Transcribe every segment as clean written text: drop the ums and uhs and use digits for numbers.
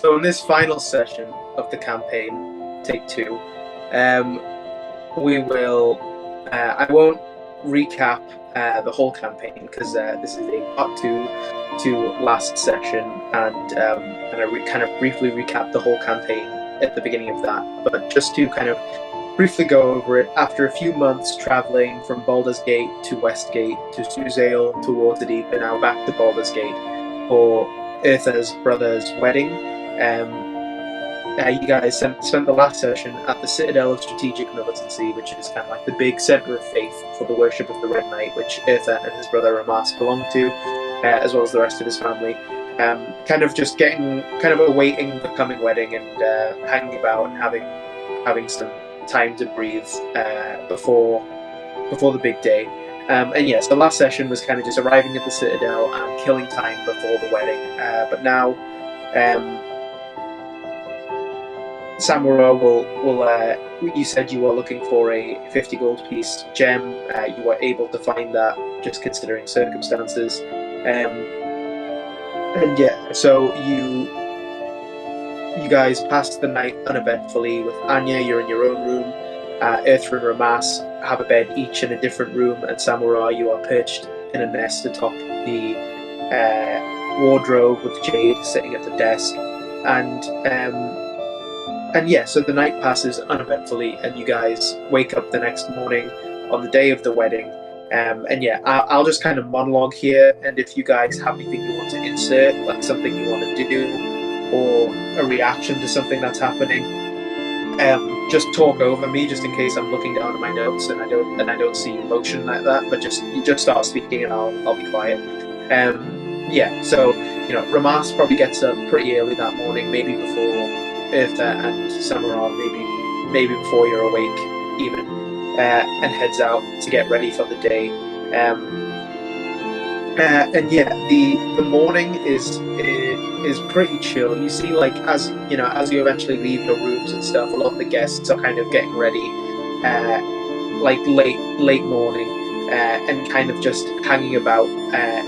So in this final session of the campaign, take two, we will. I won't recap the whole campaign because this is a part two to last session, and I kind of briefly recap the whole campaign at the beginning of that. But just to kind of briefly go over it, after a few months traveling from Baldur's Gate to Westgate to Suzail to Waterdeep, and now back to Baldur's Gate for Eartha's brother's wedding. You guys spent the last session at the Citadel of Strategic Militancy, which is kind of like the big center of faith for the worship of the Red Knight, which Eartha and his brother Ramas belong to, as well as the rest of his family. Kind of just awaiting the coming wedding and hanging about and having some time to breathe before the big day. And yes, the last session was kind of just arriving at the Citadel and killing time before the wedding. But now, Samura will. You said you were looking for a 50 gold piece gem. You were able to find that, just considering circumstances. And yeah, so you guys passed the night uneventfully. With Anya, you're in your own room. Eartha and Ramas have a bed each in a different room, and Samurai, you are perched in a nest atop the wardrobe with Jade sitting at the desk. And yeah, so the night passes uneventfully, and you guys wake up the next morning on the day of the wedding. And yeah, I'll just kind of monologue here, and if you guys have anything you want to insert, like something you want to do, or a reaction to something that's happening, just talk over me, just in case I'm looking down at my notes and I don't see emotion like that. But you just start speaking and I'll be quiet. Yeah, so Ramas probably gets up pretty early that morning, maybe before Eartha and Samurai, maybe before you're awake even, and heads out to get ready for the day. And yeah, the morning is pretty chill. You see, like, as you eventually leave your rooms and stuff, a lot of the guests are kind of getting ready, like late morning, and kind of just hanging about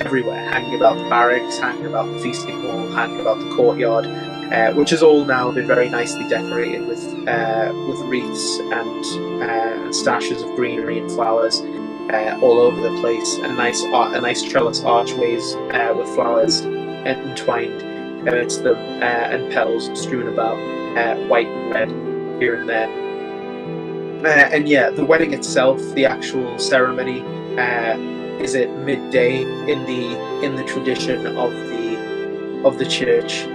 everywhere, hanging about the barracks, hanging about the feasting hall, hanging about the courtyard, which has all now been very nicely decorated with wreaths and stashes of greenery and flowers all over the place, and nice trellis archways with flowers entwined amidst them, and petals strewn about, white and red here and there. And yeah, the wedding itself, the actual ceremony, is at midday in the tradition of the church.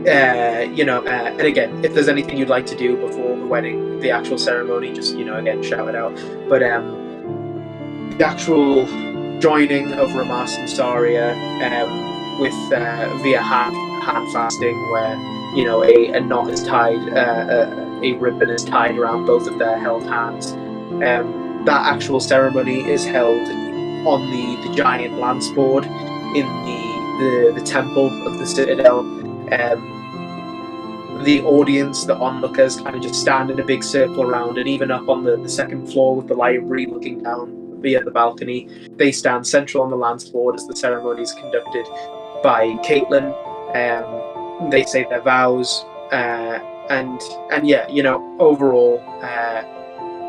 And again, if there't anything you'd like to do before the wedding, the actual ceremony, just again, shout it out. But the actual joining of Ramas and Saria, with via hand fasting, where a knot is tied, a ribbon is tied around both of their held hands. That actual ceremony is held on the giant lance board in the temple of the Citadel. The audience, the onlookers, kind of just stand in a big circle around, and even up on the second floor with the library looking down via the balcony, they stand central on the lance board as the ceremony is conducted by Caitlin. They say their vows, and yeah, overall,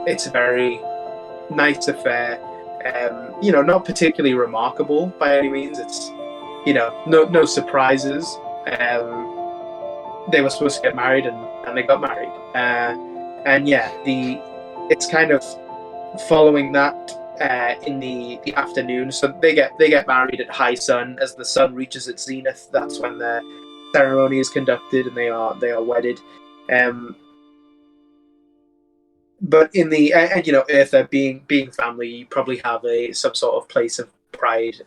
it's a very nice affair. Not particularly remarkable by any means. It's no surprises. They were supposed to get married, and they got married. And yeah, it's kind of following that in the afternoon. So they get married at high sun. As the sun reaches its zenith, that's when the ceremony is conducted, and they are wedded. But in the Eartha, being family, you probably have some sort of place of pride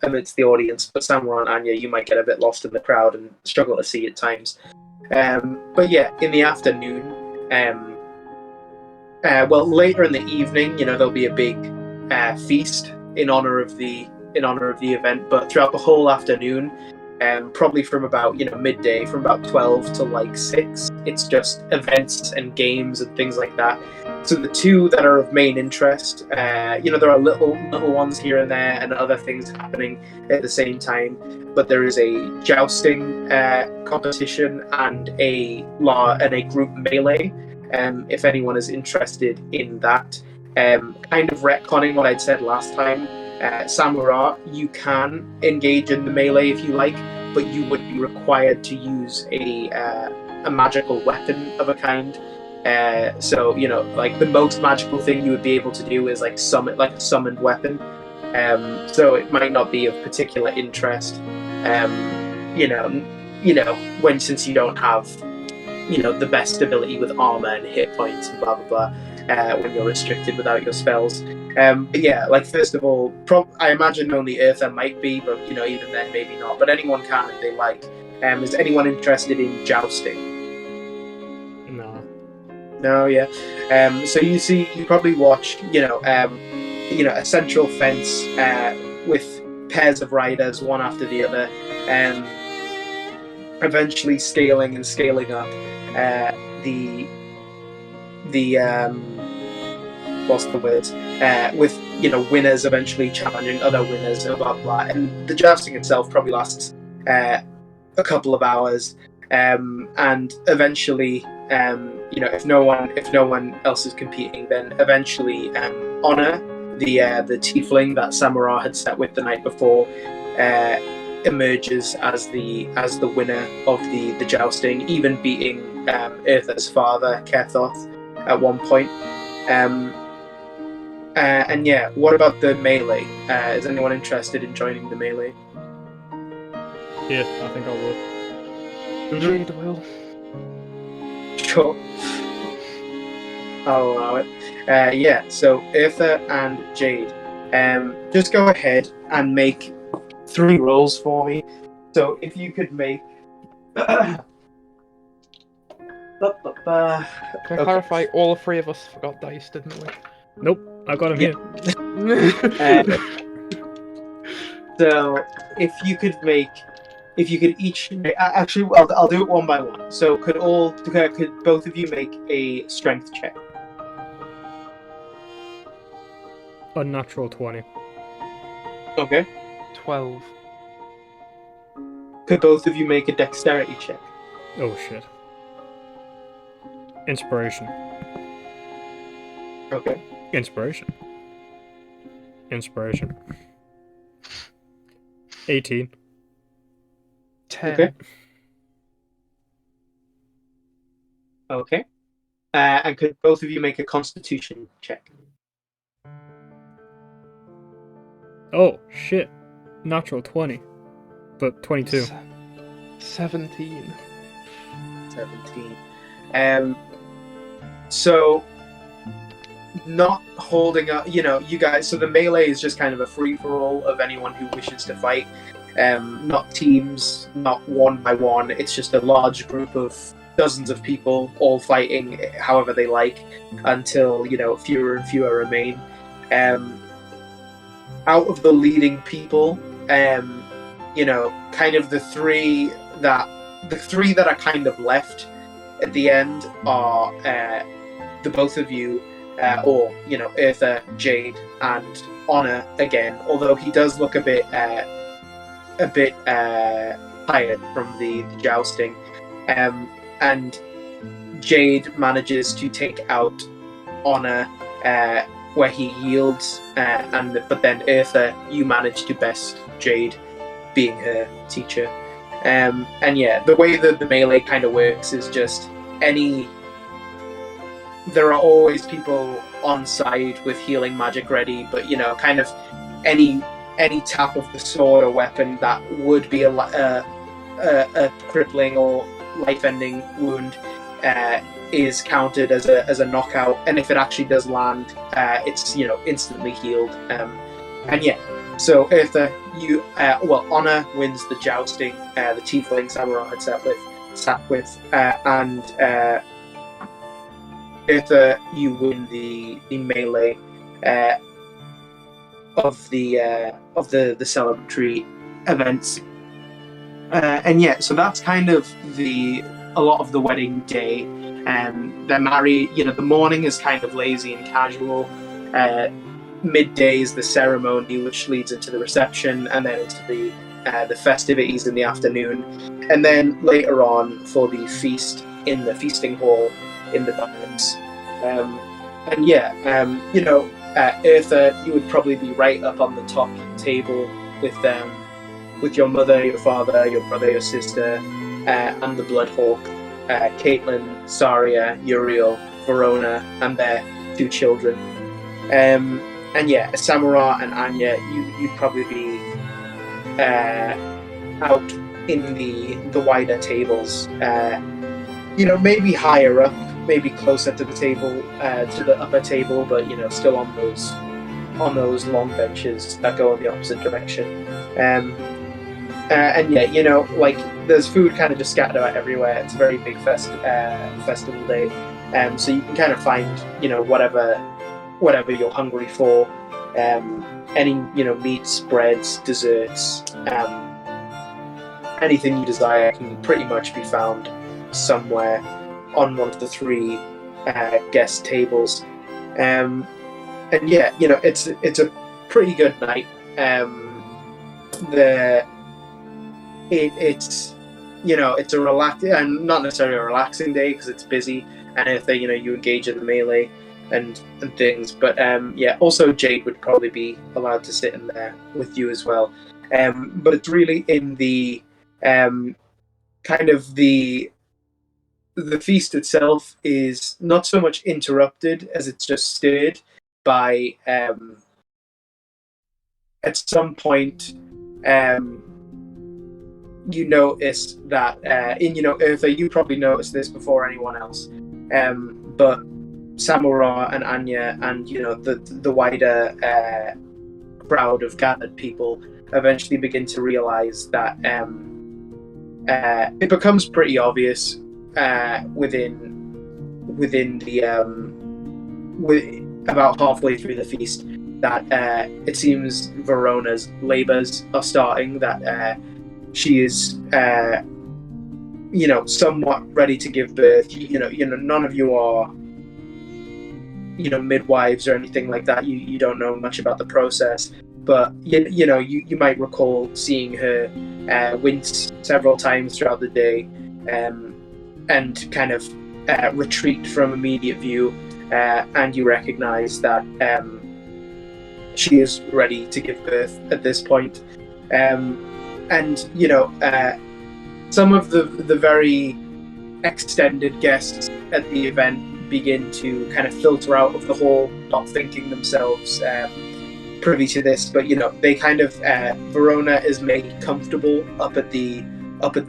amidst the audience. But Samurai and Anya, you might get a bit lost in the crowd and struggle to see at times. But yeah, in the afternoon, later in the evening, there'll be a big feast in honor of the event. But throughout the whole afternoon, probably from about midday, from about 12 to like 6. It's just events and games and things like that. So the two that are of main interest, there are little ones here and there and other things happening at the same time. But there is a jousting competition and a group melee. If anyone is interested in that, kind of retconning what I'd said last time. Samurai, you can engage in the melee if you like, but you would be required to use a magical weapon of a kind. So like the most magical thing you would be able to do is like a summoned weapon. So it might not be of particular interest. Since you don't have the best ability with armor and hit points and blah blah blah. When you're restricted without your spells. But yeah, like first of all, I imagine only Eartha might be, but even then maybe not. But anyone can if they like. Is anyone interested in jousting? No, yeah. So you probably watch, a central fence with pairs of riders, one after the other, eventually scaling up the what's the word? With winners eventually challenging other winners and blah blah. And the jousting itself probably lasts a couple of hours, and eventually, if no one else is competing, then eventually Honor, the tiefling that Samurai had set with the night before, emerges as the winner of the jousting, even beating Eartha's father, Kethoth, at one point. And yeah, what about the melee? Is anyone interested in joining the melee? Yeah, I think I will. Jade will. Sure. I'll allow it. Yeah, so Eartha and Jade, just go ahead and make 3 rolls for me. So if you could make... Can I clarify, all 3 of us forgot dice, didn't we? Nope, I got him here. So if you could each actually, I'll do it one by one. So could both of you make a strength check? Unnatural 20. Okay. 12. Could both of you make a dexterity check? Oh shit. Inspiration. Okay. Inspiration. 18. 10. Okay. Okay. And could both of you make a constitution check? Oh shit. Natural 20. But 22. 17. 17. So not holding up, you guys, so the melee is just kind of a free-for-all of anyone who wishes to fight. Not teams, not one by one. It's just a large group of dozens of people all fighting however they like until, fewer and fewer remain. Out of the leading people, kind of the three that are kind of left at the end are the both of you, or Eartha, Jade, and Honor again. Although he does look a bit tired from the jousting, and Jade manages to take out Honor where he yields, but then Eartha, you manage to best Jade, being her teacher. And yeah, the way that the melee kind of works is just there are always people on side with healing magic ready, but kind of any tap of the sword or weapon that would be a crippling or life-ending wound is counted as a knockout, and if it actually does land, it's instantly healed. And yeah, so Eartha, you Honor wins the jousting, the tiefling Samurai had sat with, and Eartha, you win the melee of the celebratory events. And yeah, so that's kind of a lot of the wedding day. They're married. The morning is kind of lazy and casual. Midday is the ceremony, which leads into the reception, and then into the festivities in the afternoon, and then later on for the feast in the feasting hall in the barracks. And yeah, Eartha, you would probably be right up on the top table with your mother, your father, your brother, your sister, and the Bloodhawk, Caitlin, Saria, Uriel, Verona, and their 2 children. And yeah, Samara and Anya, you'd probably be out in the wider tables. Maybe higher up, maybe closer to the table, to the upper table, but still on those long benches that go in the opposite direction. And yeah, there's food kind of just scattered out everywhere. It's a very big festival day, so you can kind of find whatever you're hungry for. Any meats, breads, desserts, anything you desire can pretty much be found somewhere on one of the 3 guest tables. And yeah, it's a pretty good night. It's a relaxing, not necessarily a relaxing day because it's busy, and if you engage in the melee and things, but yeah, also Jade would probably be allowed to sit in there with you as well. But it's really in the kind of the feast itself is not so much interrupted as it's just stirred by at some point you notice that Eartha, you probably noticed this before anyone else, but Samara and Anya and the wider crowd of gathered people eventually begin to realize that it becomes pretty obvious within the about halfway through the feast that it seems Verona's labours are starting, that she is somewhat ready to give birth. None of you are midwives or anything like that. You don't know much about the process, but you might recall seeing her wince several times throughout the day, and kind of retreat from immediate view, and you recognize that she is ready to give birth at this point. And some of the very extended guests at the event begin to kind of filter out of the hall, not thinking themselves privy to this, but they kind of Verona is made comfortable up at the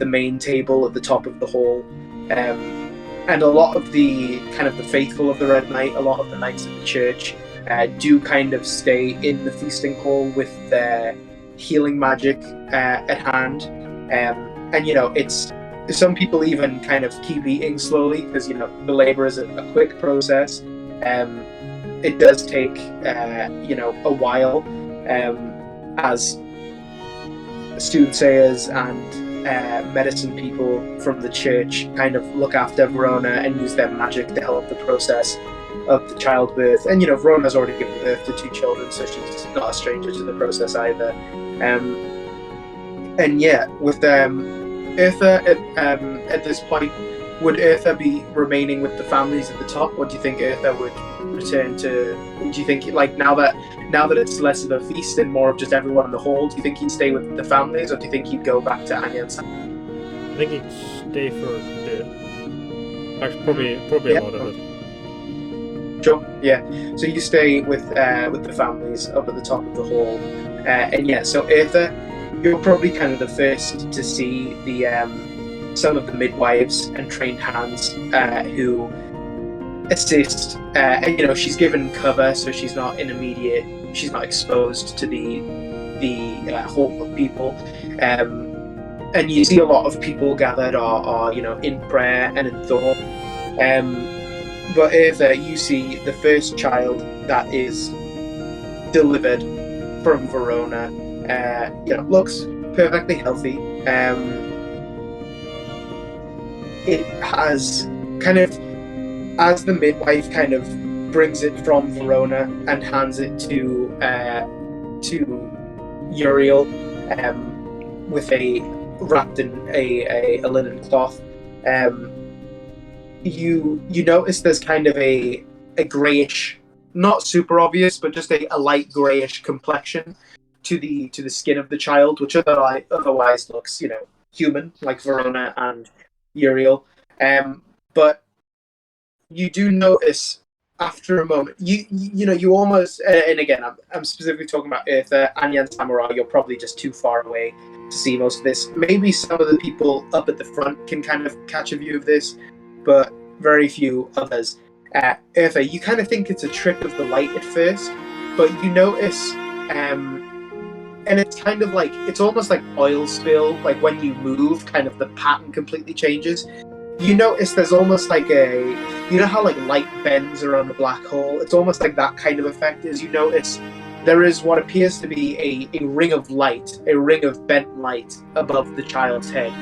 main table at the top of the hall, and a lot of the kind of the faithful of the Red Knight, a lot of the knights of the church do kind of stay in the feasting hall with their healing magic at hand, and it's some people even kind of keep eating slowly because the labor is a quick process. It does take a while, as soothsayers and medicine people from the church kind of look after Verona and use their magic to help the process of the childbirth. And Verona's already given birth to 2 children, so she's not a stranger to the process either. And yeah, with Eartha at this point, would Eartha be remaining with the families at the top, or do you think Eartha would return to? Do you think now that it's less of a feast and more of just everyone in the hall, do you think he'd stay with the families, or do you think he'd go back to Anya and Sam? I think he'd stay for a bit. Actually, probably a lot of it. Sure. Yeah. So you stay with the families up at the top of the hall, and yeah. So Eartha, you're probably kind of the first to see some of the midwives and trained hands who assist, and she's given cover, so she's not exposed to the hall of people, and you see a lot of people gathered are in prayer and in thought, but Eartha, you see the first child that is delivered from Verona, looks perfectly healthy, it has kind of, as the midwife kind of brings it from Verona and hands it to Uriel, with wrapped in a linen cloth. You notice there's kind of a greyish, not super obvious, but just a light greyish complexion to the skin of the child, which otherwise looks, human, like Verona and Uriel. But you do notice after a moment, you almost, and again, I'm specifically talking about Eartha, Anya, and Samara. You're probably just too far away to see most of this. Maybe some of the people up at the front can kind of catch a view of this, but very few others. Eartha, you kind of think it's a trick of the light at first, but you notice, and it's kind of like, it's almost like oil spill, like when you move, kind of the pattern completely changes. You notice there's almost like how like light bends around a black hole? It's almost like that kind of effect. As you notice, there is what appears to be a ring of light, a ring of bent light above the child's head.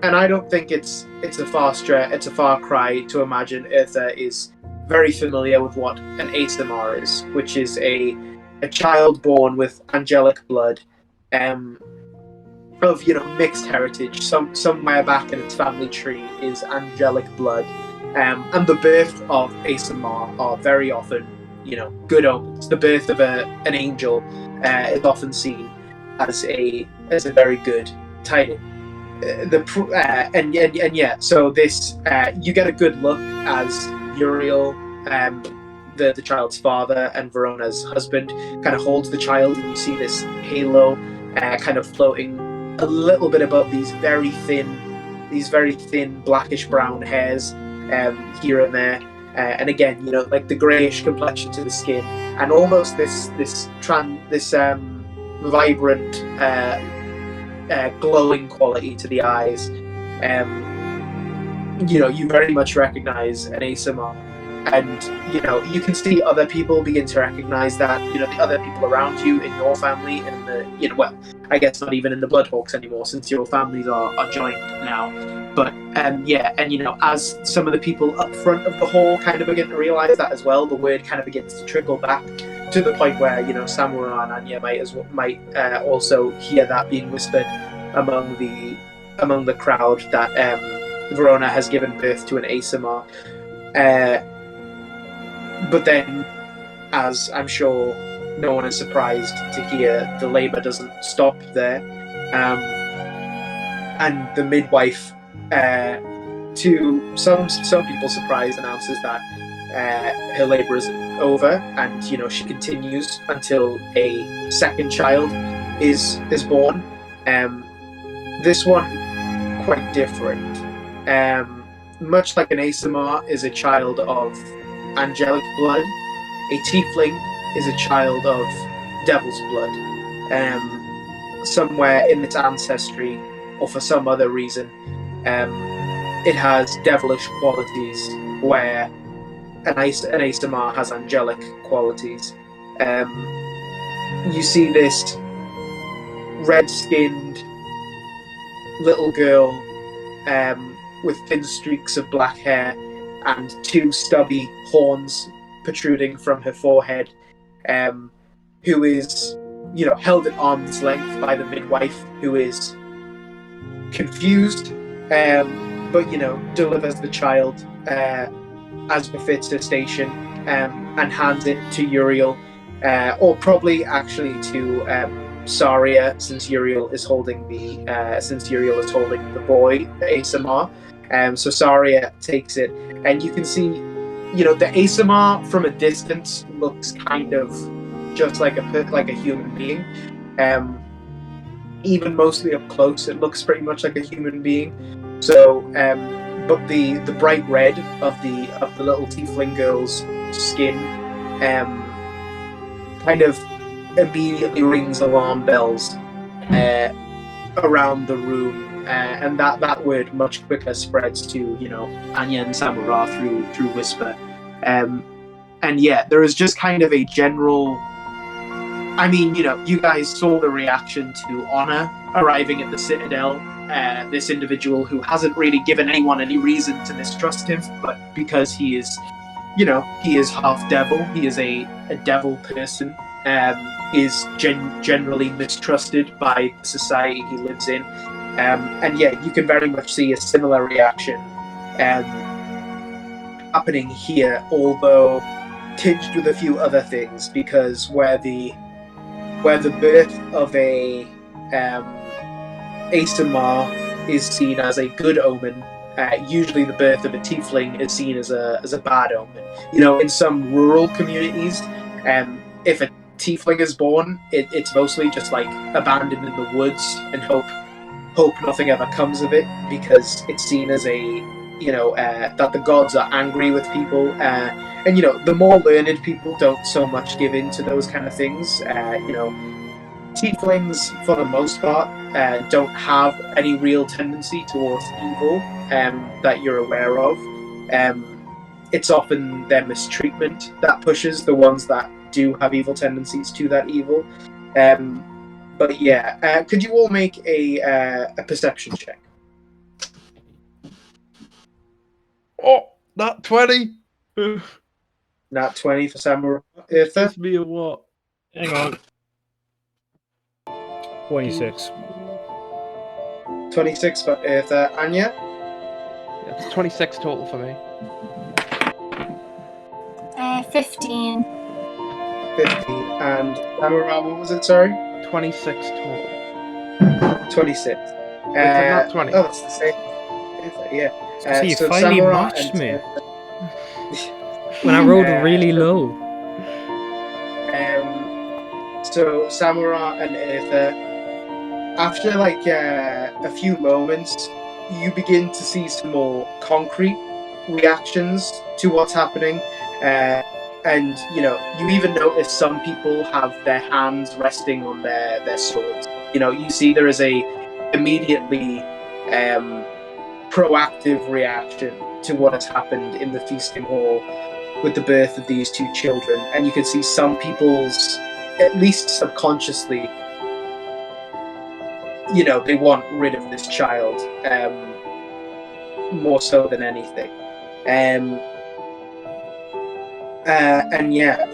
And I don't think it's a far cry to imagine Eartha is very familiar with what an Aesamar is, which is a child born with angelic blood, of mixed heritage. Somewhere back in its family tree is angelic blood, and the birth of Aesamar are very often good omens. The birth of an angel is often seen as a very good tiding. So this you get a good look as Uriel, the child's father and Verona's husband, kind of holds the child, and you see this halo kind of floating a little bit above these very thin blackish brown hairs here and there, and again, like the greyish complexion to the skin, and almost this vibrant, glowing quality to the eyes. You very much recognize an Aesamar, and you can see other people begin to recognize that. The other people around you in your family, and I guess not even in the Bloodhawks anymore, since your families are joined now. But as some of the people up front of the hall kind of begin to realize that as well, the word kind of begins to trickle back to the point where Samura and Anya might also hear that being whispered among the crowd that Verona has given birth to an Aesamar. But then, as I'm sure no one is surprised to hear, the labour doesn't stop there, and the midwife, to some people's surprise, announces that her labour isn't over, and she continues until a second child is born. This one quite different. Much like an Aesamar is a child of angelic blood, a tiefling is a child of devil's blood. Somewhere in its ancestry, or for some other reason, it has devilish qualities, where an Aesamar has angelic qualities. You see this red-skinned little girl with thin streaks of black hair and two stubby horns protruding from her forehead, who is, held at arm's length by the midwife, who is confused, but delivers the child as befits her station, and hands it to Uriel, or probably actually to Saria, since Uriel is holding the boy, the Aesamar. So Saria takes it, and you can see, the Aesamar from a distance looks kind of just like a human being. Even mostly up close, it looks pretty much like a human being. So, but the bright red of the little tiefling girl's skin, kind of immediately rings alarm bells around the room. And that word much quicker spreads to Anya and Samura through whisper, and there is just kind of a general I mean, you guys saw the reaction to Honor arriving at the Citadel. This individual who hasn't really given anyone any reason to mistrust him, but because he is, he is half devil, he is a devil person, is generally mistrusted by the society he lives in. And yeah, you can very much see a similar reaction happening here, although tinged with a few other things, because where the birth of a Asamar is seen as a good omen, usually the birth of a tiefling is seen as a bad omen. In some rural communities, if a tiefling is born, it's mostly just like abandoned in the woods and hope nothing ever comes of it, because it's seen as that the gods are angry with people, and the more learned people don't so much give in to those kind of things. Tieflings, for the most part, don't have any real tendency towards evil that you're aware of. It's often their mistreatment that pushes the ones that do have evil tendencies to that evil. But yeah, could you all make a perception check? Oh, not 20. Not 20 for Samurai Eartha. Gives me a what? Hang on. 26. 26 for Eartha. Anya? Yeah, it's 26 total for me. 15. 15. And Samurai, what was it, sorry? 26 total. 26. Not 20. Oh, it's the same. Yeah. See, you so finally Samurai matched me. When I rolled really low. So Samurai and Eartha, after a few moments, you begin to see some more concrete reactions to what's happening, and you even notice some people have their hands resting on their swords. You see there is a immediately proactive reaction to what has happened in the feasting hall with the birth of these two children, and you can see some people's, at least subconsciously, they want rid of this child more so than anything. And yeah,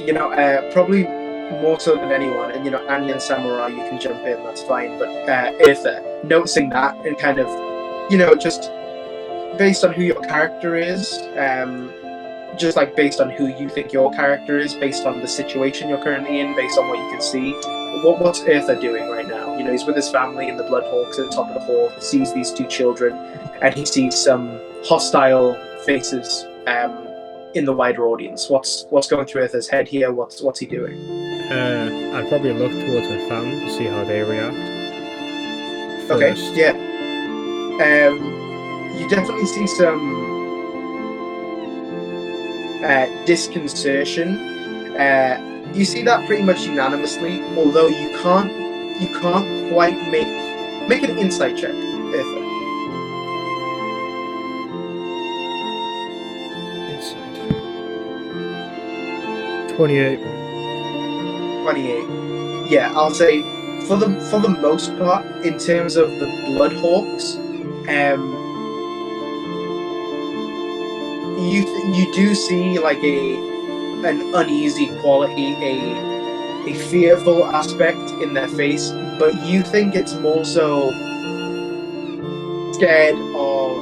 probably more so than anyone, and Anya and Samurai, you can jump in, that's fine, but Eartha, noticing that and kind of, just based on who your character is, just like based on who you think your character is, based on the situation you're currently in, based on what you can see, what's Eartha doing right now? He's with his family in the Bloodhawks at the top of the hall. He sees these two children, and he sees some hostile faces in the wider audience. What's going through Eartha's head here? What's he doing? I'd probably look towards my family to see how they react. Okay, First. yeah. You definitely see some disconcertion. You see that pretty much unanimously, although you can't quite make an insight check, Eartha. Insight. 28. 28. Yeah, I'll say for the most part, in terms of the Bloodhawks, you do see like an uneasy quality, a fearful aspect in their face, but you think it's more so scared of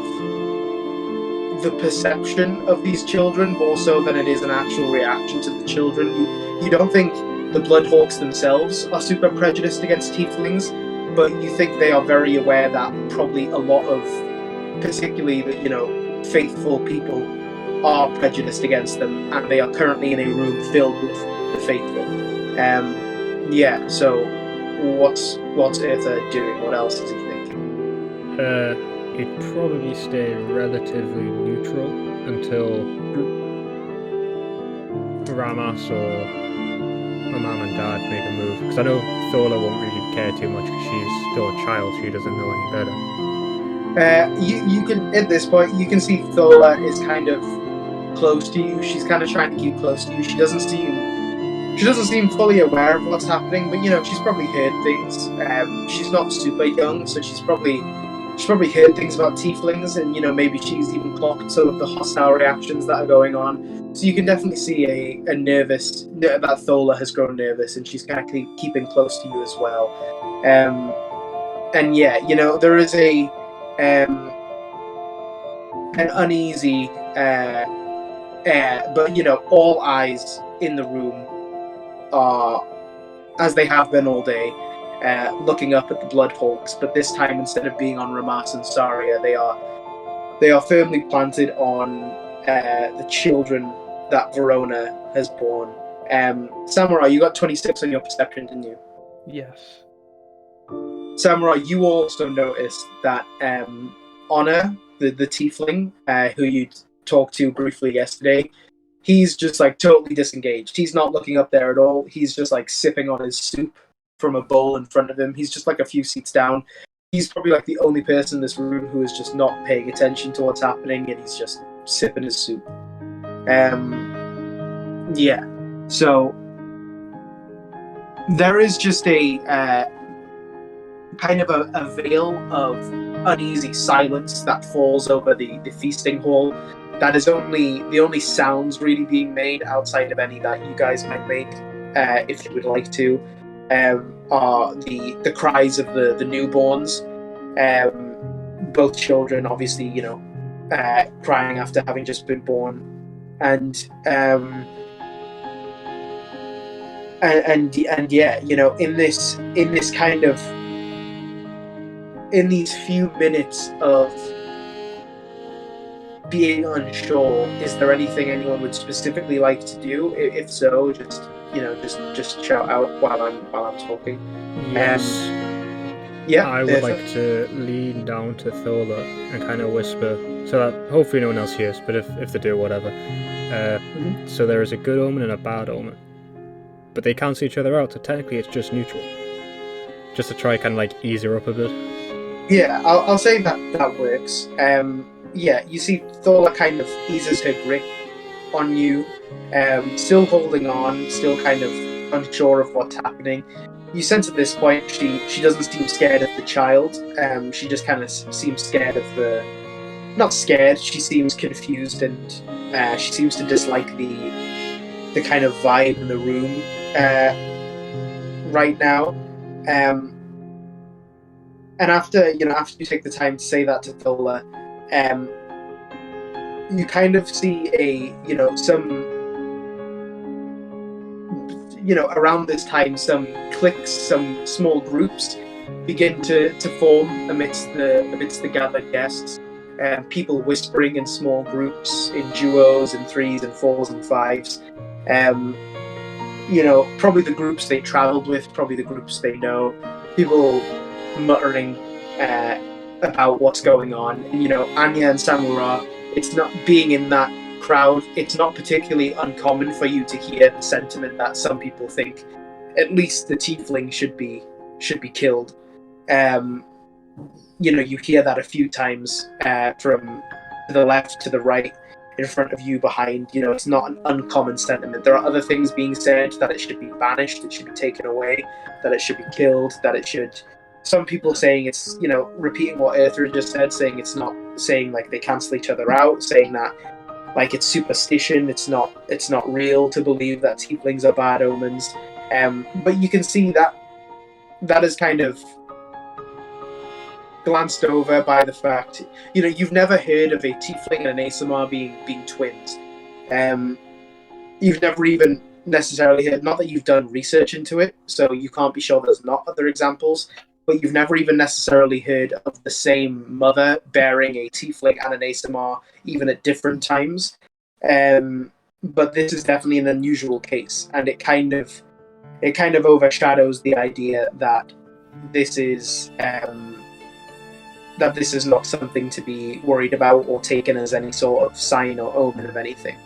the perception of these children more so than it is an actual reaction to the children. You don't think the Bloodhawks themselves are super prejudiced against tieflings, but you think they are very aware that probably a lot of, particularly the faithful people, are prejudiced against them, and they are currently in a room filled with the faithful. Yeah. So, what's Eartha doing? What else is he thinking? He'd probably stay relatively neutral until Ramas or my mum and dad make a move, because I know Thola won't really care too much because she's still a child. She doesn't know any better. You can, at this point, you can see Thola is kind of close to you. She's kind of trying to keep close to you. She doesn't seem She doesn't seem fully aware of what's happening, but she's probably heard things. She's not super young, so she's probably heard things about tieflings, and maybe she's even clocked some of the hostile reactions that are going on. So you can definitely see a nervous that Thola has grown nervous, and she's kind of keeping close to you as well. And yeah, there is an uneasy air, but all eyes in the room are, as they have been all day, looking up at the Bloodhawks, but this time instead of being on Ramas and Saria, they are firmly planted on the children that Verona has born. Samurai, you got 26 on your perception, didn't you? Yes. Samurai, you also noticed that Honor, the tiefling who you talked to briefly yesterday, he's just like totally disengaged. He's not looking up there at all. He's just like sipping on his soup from a bowl in front of him. He's just like a few seats down. He's probably like the only person in this room who is just not paying attention to what's happening, and he's just sipping his soup. Yeah. So there is just a kind of a veil of uneasy silence that falls over the feasting hall. That is the only sounds really being made outside of any that you guys might make, if you would like to, are the cries of the newborns. Both children, obviously, crying after having just been born, and yeah, in these few minutes of being unsure, is there anything anyone would specifically like to do? If so, just shout out while I'm talking. Yes. Yeah. I would like to lean down to Thola and kind of whisper, so that hopefully no one else hears, but if they do, whatever. So there is a good omen and a bad omen, but they cancel each other out, so technically it's just neutral. Just to try kind of like ease her up a bit. Yeah, I'll say that works. Yeah, you see Thola kind of eases her grip on you, still holding on, still kind of unsure of what's happening. You sense at this point she doesn't seem scared of the child. She just kind of seems scared of not scared. She seems confused, and she seems to dislike the kind of vibe in the room right now. And after you take the time to say that to Thola, you kind of see around this time, some cliques, some small groups begin to form amidst the gathered guests. People whispering in small groups, in duos and threes and fours and fives. Probably the groups they travelled with, probably the groups they know. People muttering about what's going on. And, Anya and Samura, it's not being in that crowd, it's not particularly uncommon for you to hear the sentiment that some people think at least the tiefling should be killed. You hear that a few times from the left to the right, in front of you, behind. It's not an uncommon sentiment. There are other things being said, that it should be banished, it should be taken away, that it should be killed, that it should... Some people saying it's, repeating what Earther just said, saying it's not, saying like they cancel each other out, saying that like it's superstition, it's not real to believe that tieflings are bad omens. But you can see that is kind of glanced over by the fact, you've never heard of a tiefling and an Asamar being twins. You've never even necessarily heard, not that you've done research into it, so you can't be sure there's not other examples, but you've never even necessarily heard of the same mother bearing a tiefling and an Asamar, even at different times. But this is definitely an unusual case, and it kind of overshadows the idea that this is not something to be worried about or taken as any sort of sign or omen of anything.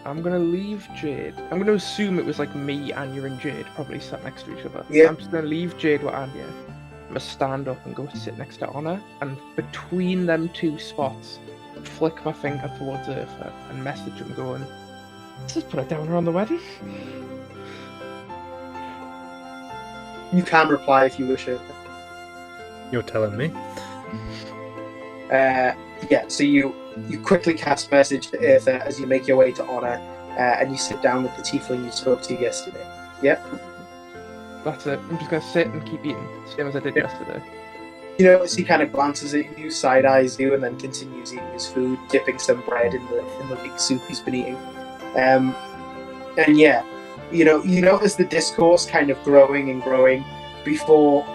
I'm gonna leave Jade. I'm gonna assume it was like me, Anya, and Jade probably sat next to each other. Yeah. I'm just gonna leave Jade with Anya. I'm gonna stand up and go sit next to Honor, and between them two spots, flick my finger towards Eartha and message him going, Let's just put a downer on the wedding. You can reply if you wish it. You're telling me. Yeah, so you quickly cast message to Eartha as you make your way to Honor, and you sit down with the tiefling you spoke to yesterday. Yep. That's it. I'm just gonna sit and keep eating, same as I did yesterday. You notice he kind of glances at you, side eyes you, and then continues eating his food, dipping some bread in the big soup he's been eating. And yeah, you notice the discourse kind of growing and growing before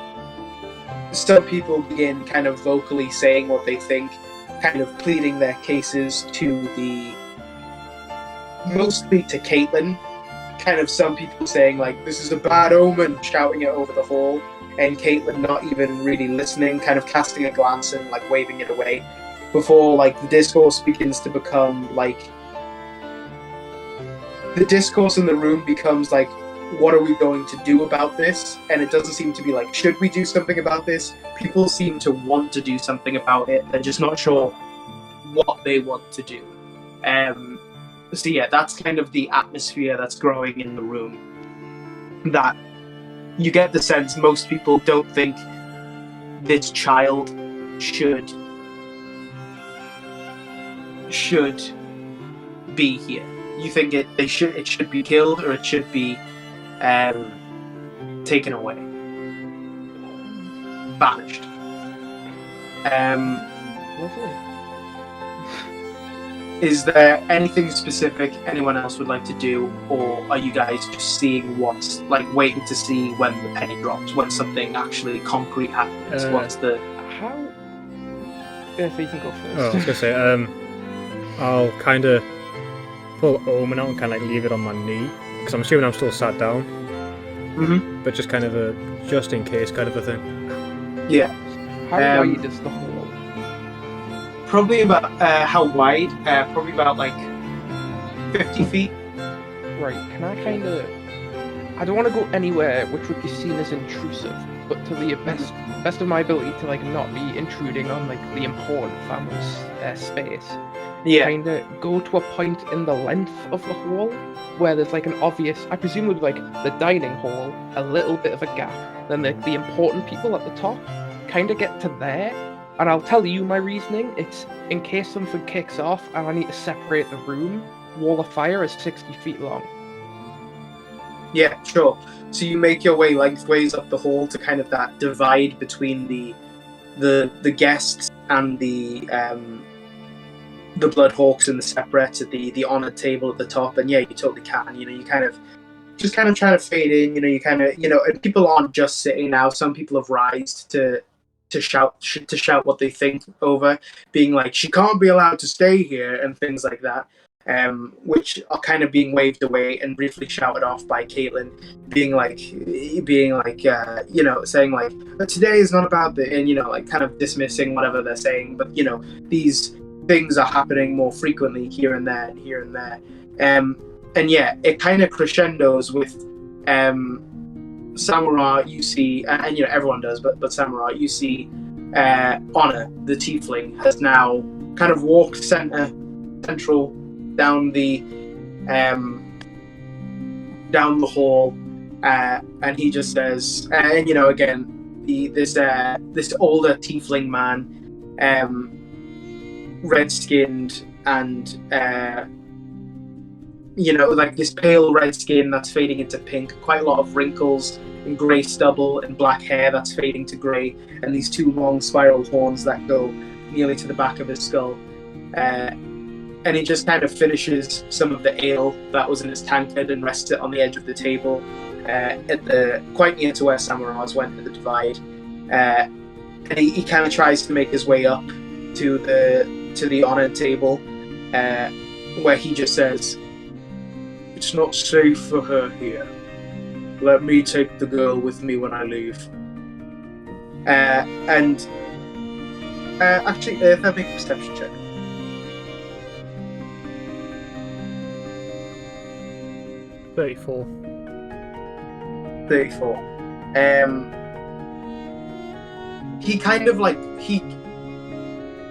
some people begin kind of vocally saying what they think, kind of pleading their cases mostly to Caitlin. Kind of some people saying like, this is a bad omen, shouting it over the hall, and Caitlin not even really listening, kind of casting a glance and like waving it away, before like the discourse begins to become like, the discourse in the room becomes like, what are we going to do about this? And it doesn't seem to be like, should we do something about this? People seem to want to do something about it. They're just not sure what they want to do. So yeah, that's kind of the atmosphere that's growing in the room. That you get the sense most people don't think this child should be here. You think it should be killed, or it should be taken away, banished. Lovely. Is there anything specific anyone else would like to do, or are you guys just seeing what's like waiting to see when the penny drops, when something actually concrete happens? What's the How? If you can go first. Oh, I was gonna say, I'll kind of pull Omen out and kind of like leave it on my knee, because I'm assuming I'm still sat down. Mm-hmm. But just kind of a just in case kind of a thing. Yeah. How wide is the hole? Probably about how wide? Probably about like 50 feet. Right, can I kind of... I don't want to go anywhere which would be seen as intrusive, but to the best of my ability to like not be intruding on like the important family's space. Yeah. Kind of go to a point in the length of the hall where there's like an obvious, I presume with like the dining hall, a little bit of a gap. Then like the important people at the top kind of get to there. And I'll tell you my reasoning. It's in case something kicks off and I need to separate the room, wall of fire is 60 feet long. Yeah, sure. So you make your way lengthways up the hall to kind of that divide between the guests and the Bloodhawks and the separates at the honoured table at the top. And yeah, you totally can. You kind of try to fade in. And people aren't just sitting now. Some people have rised to shout what they think over, being like, she can't be allowed to stay here, and things like that, which are kind of being waved away and briefly shouted off by Caitlin, saying like, today is not about the, and like kind of dismissing whatever they're saying, but these things are happening more frequently here and there and here and there, and yeah, it kind of crescendos with Samara. You see, and everyone does, but Samara, you see Honor, the tiefling, has now kind of walked central down the hall, and he just says, again, this older tiefling man, red-skinned and like this pale red skin that's fading into pink, quite a lot of wrinkles and grey stubble and black hair that's fading to grey, and these two long spiral horns that go nearly to the back of his skull. And he just kind of finishes some of the ale that was in his tankard and rests it on the edge of the table, quite near to where Samara's went at the divide. And he kind of tries to make his way up to the honoured table, where he just says, "It's not safe for her here. Let me take the girl with me when I leave." Actually, if I make a perception check. 34. 34. He kind of like he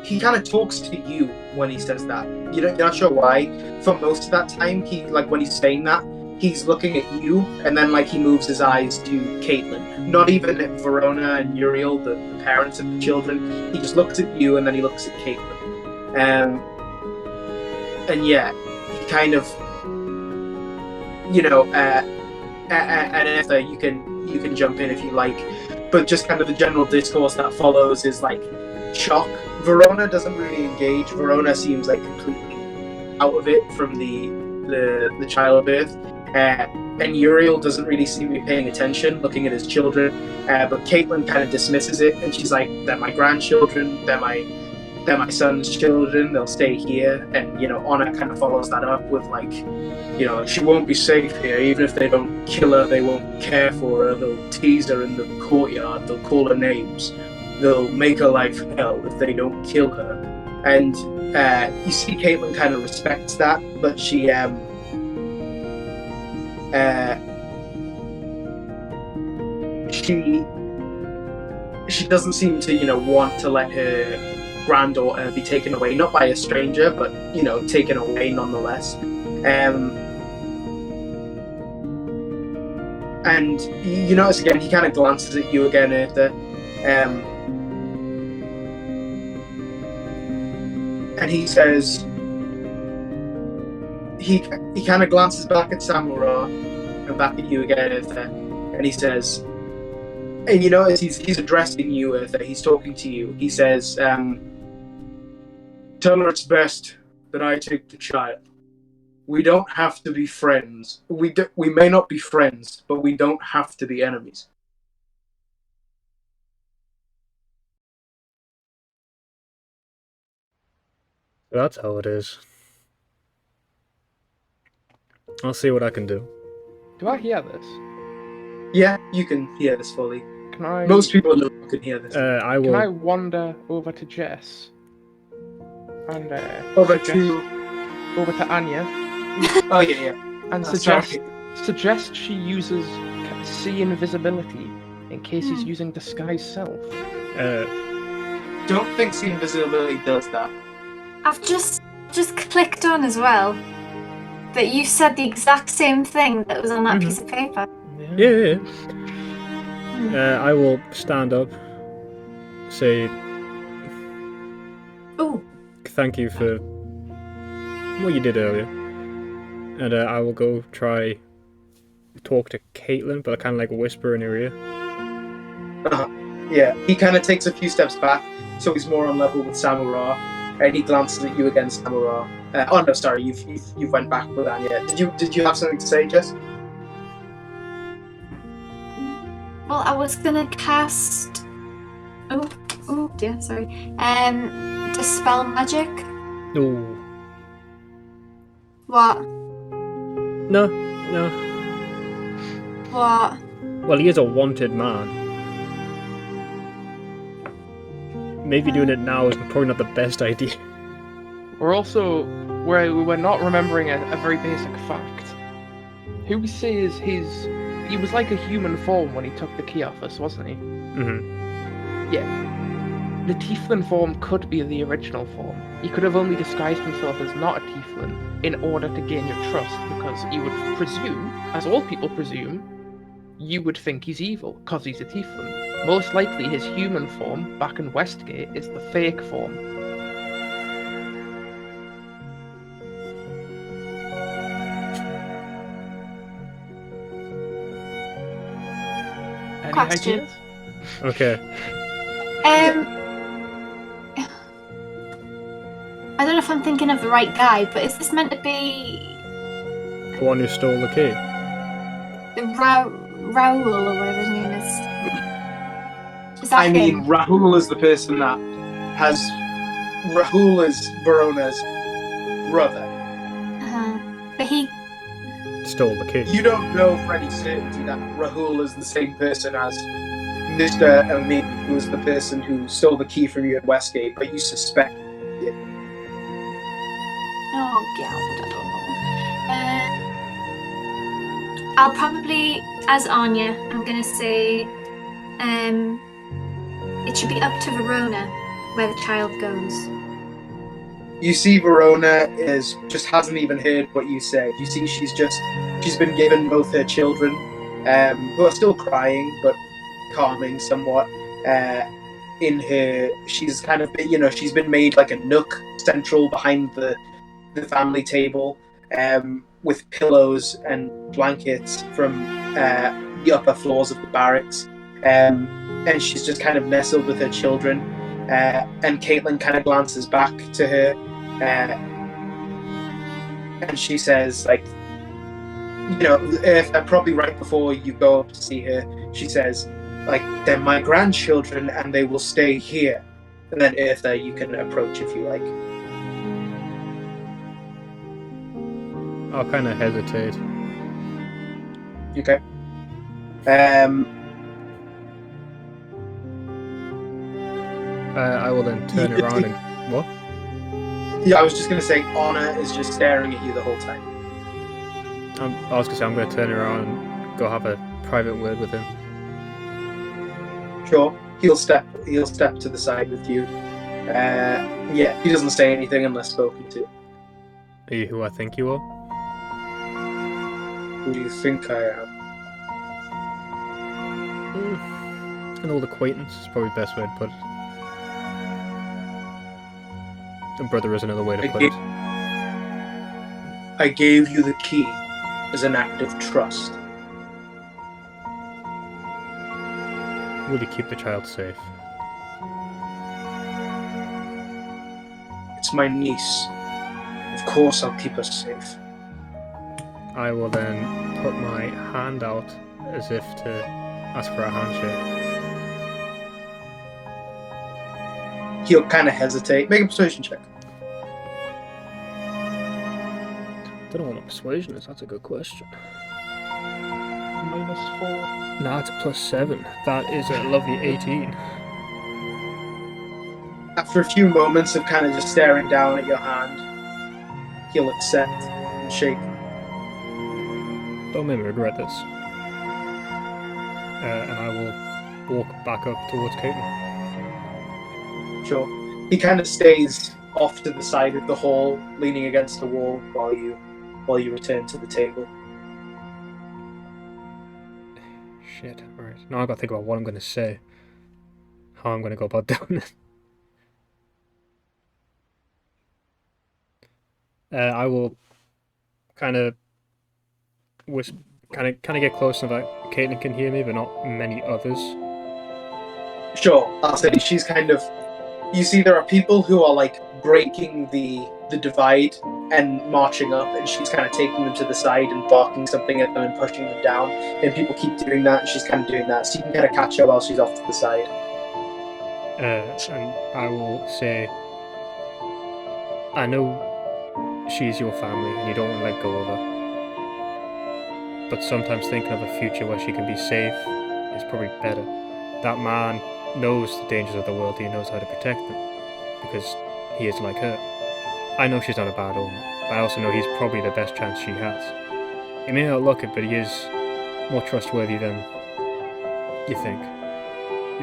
he kind of talks to you when he says that. You're not sure why. For most of that time, he like when he's saying that, he's looking at you, and then like he moves his eyes to Caitlin. Not even at Verona and Uriel, the parents of the children. He just looks at you, and then he looks at Caitlin. And yeah, he kind of, and Arthur, you can jump in if you like, but just kind of the general discourse that follows is like shock. Verona doesn't really engage. Verona seems like completely out of it from the childbirth. And Uriel doesn't really seem to be paying attention, looking at his children. But Caitlin kind of dismisses it, and she's like, "They're my grandchildren. They're my son's children. They'll stay here." And Anna kind of follows that up with like, she won't be safe here. Even if they don't kill her, they won't care for her. They'll tease her in the courtyard. They'll call her names. They'll make her life hell if they don't kill her. And you see, Caitlin kind of respects that, but she doesn't seem to want to let her granddaughter be taken away, not by a stranger, but taken away nonetheless. And you notice again, he kind of glances at you again, Arthur, and he says, he kind of glances back at Samura and back at you again, Arthur, and he says, and you notice he's addressing you, Arthur. He's talking to you. He says, "Tell her it's best that I take the child. We don't have to be friends. We may not be friends, but we don't have to be enemies." That's how it is. I'll see what I can do. Do I hear this? Yeah, you can hear this fully. Can I? Most people in the room can hear this. I will. Can I wander over to Jess? And Over to Anya. Oh yeah. And Sorry. suggest she uses see invisibility in case he's using disguise self. Don't think see invisibility does that. I've just clicked on as well that you said the exact same thing that was on that piece of paper. Yeah. I will stand up, say, Oh. thank you for what you did earlier, and I will go try talk to Caitlin, but I kind of like whisper in her ear. Yeah, he kind of takes a few steps back, so he's more on level with Samura, and he glances at you again, Samura. Oh no, sorry, you've went back with Anya. Did you have something to say, Jess? Well, I was gonna cast. Oh dear, sorry. Dispel magic. No. What? No. What? Well, he is a wanted man. Maybe doing it now is probably not the best idea. We're not remembering a very basic fact. Who says he was like a human form when he took the key off us, wasn't he? Mm-hmm. Yeah. The tieflin form could be the original form. He could have only disguised himself as not a tieflin in order to gain your trust, because you would presume, as all people presume, you would think he's evil because he's a tieflin. Most likely his human form back in Westgate is the fake form. Any Question. ideas? Okay. I don't know if I'm thinking of the right guy, but is this meant to be The one who stole the key. Raoul or whatever his name is? Is that I mean, him? Rahul is the person that has. Rahul is Verona's brother. But he. Stole the key. You don't know for any certainty that Rahul is the same person as Mr. Amin, who was the person who stole the key from you at Westgate, but you suspect it. Oh, God, I don't know. I'll probably, as Anya, I'm gonna say, it should be up to Verona where the child goes. You see Verona hasn't even heard what you said. You see she's been given both her children, who are still crying but calming somewhat. She's kind of she's been made like a nook central behind the family table, with pillows and blankets from the upper floors of the barracks, and she's just kind of nestled with her children. And Caitlin kind of glances back to her, and she says, like, probably right before you go up to see her, she says, like, they're my grandchildren and they will stay here. And then Eartha, you can approach if you like. I'll kind of hesitate. Okay. I will then turn around and... What? Yeah, I was just going to say, Anna is just staring at you the whole time. I was going to say, I'm going to turn around and go have a private word with him. Sure. He'll step to the side with you. Yeah, he doesn't say anything unless spoken to. Are you who I think you are? Who do you think I am? An old acquaintance is probably the best way to put it. And brother is another way to put it. I gave you the key as an act of trust. Will you keep the child safe? It's my niece. Of course I'll keep her safe. I will then put my hand out as if to ask for a handshake. He'll kind of hesitate. Make a persuasion check. Don't know what my persuasion is, that's a good question. -4. Nah, it's a +7. That is a lovely 18. After a few moments of kind of just staring down at your hand, he'll accept and shake. Don't make me regret this. And I will walk back up towards Caitlin. Sure. He kind of stays off to the side of the hall, leaning against the wall while you return to the table. Shit, alright. Now I've got to think about what I'm going to say. How I'm going to go about doing it. I will kind of get close enough that Caitlin can hear me, but not many others. Sure, I'll say she's kind of... You see there are people who are like breaking the divide and marching up, and she's kind of taking them to the side and barking something at them and pushing them down, and people keep doing that, and she's kind of doing that, so you can kind of catch her while she's off to the side. And I will say, I know she's your family and you don't want to let go of her, but sometimes thinking of a future where she can be safe is probably better. That man knows the dangers of the world, he knows how to protect them, because he is like her. I know she's not a bad omen, but I also know he's probably the best chance she has. He may not look it, but he is more trustworthy than you think.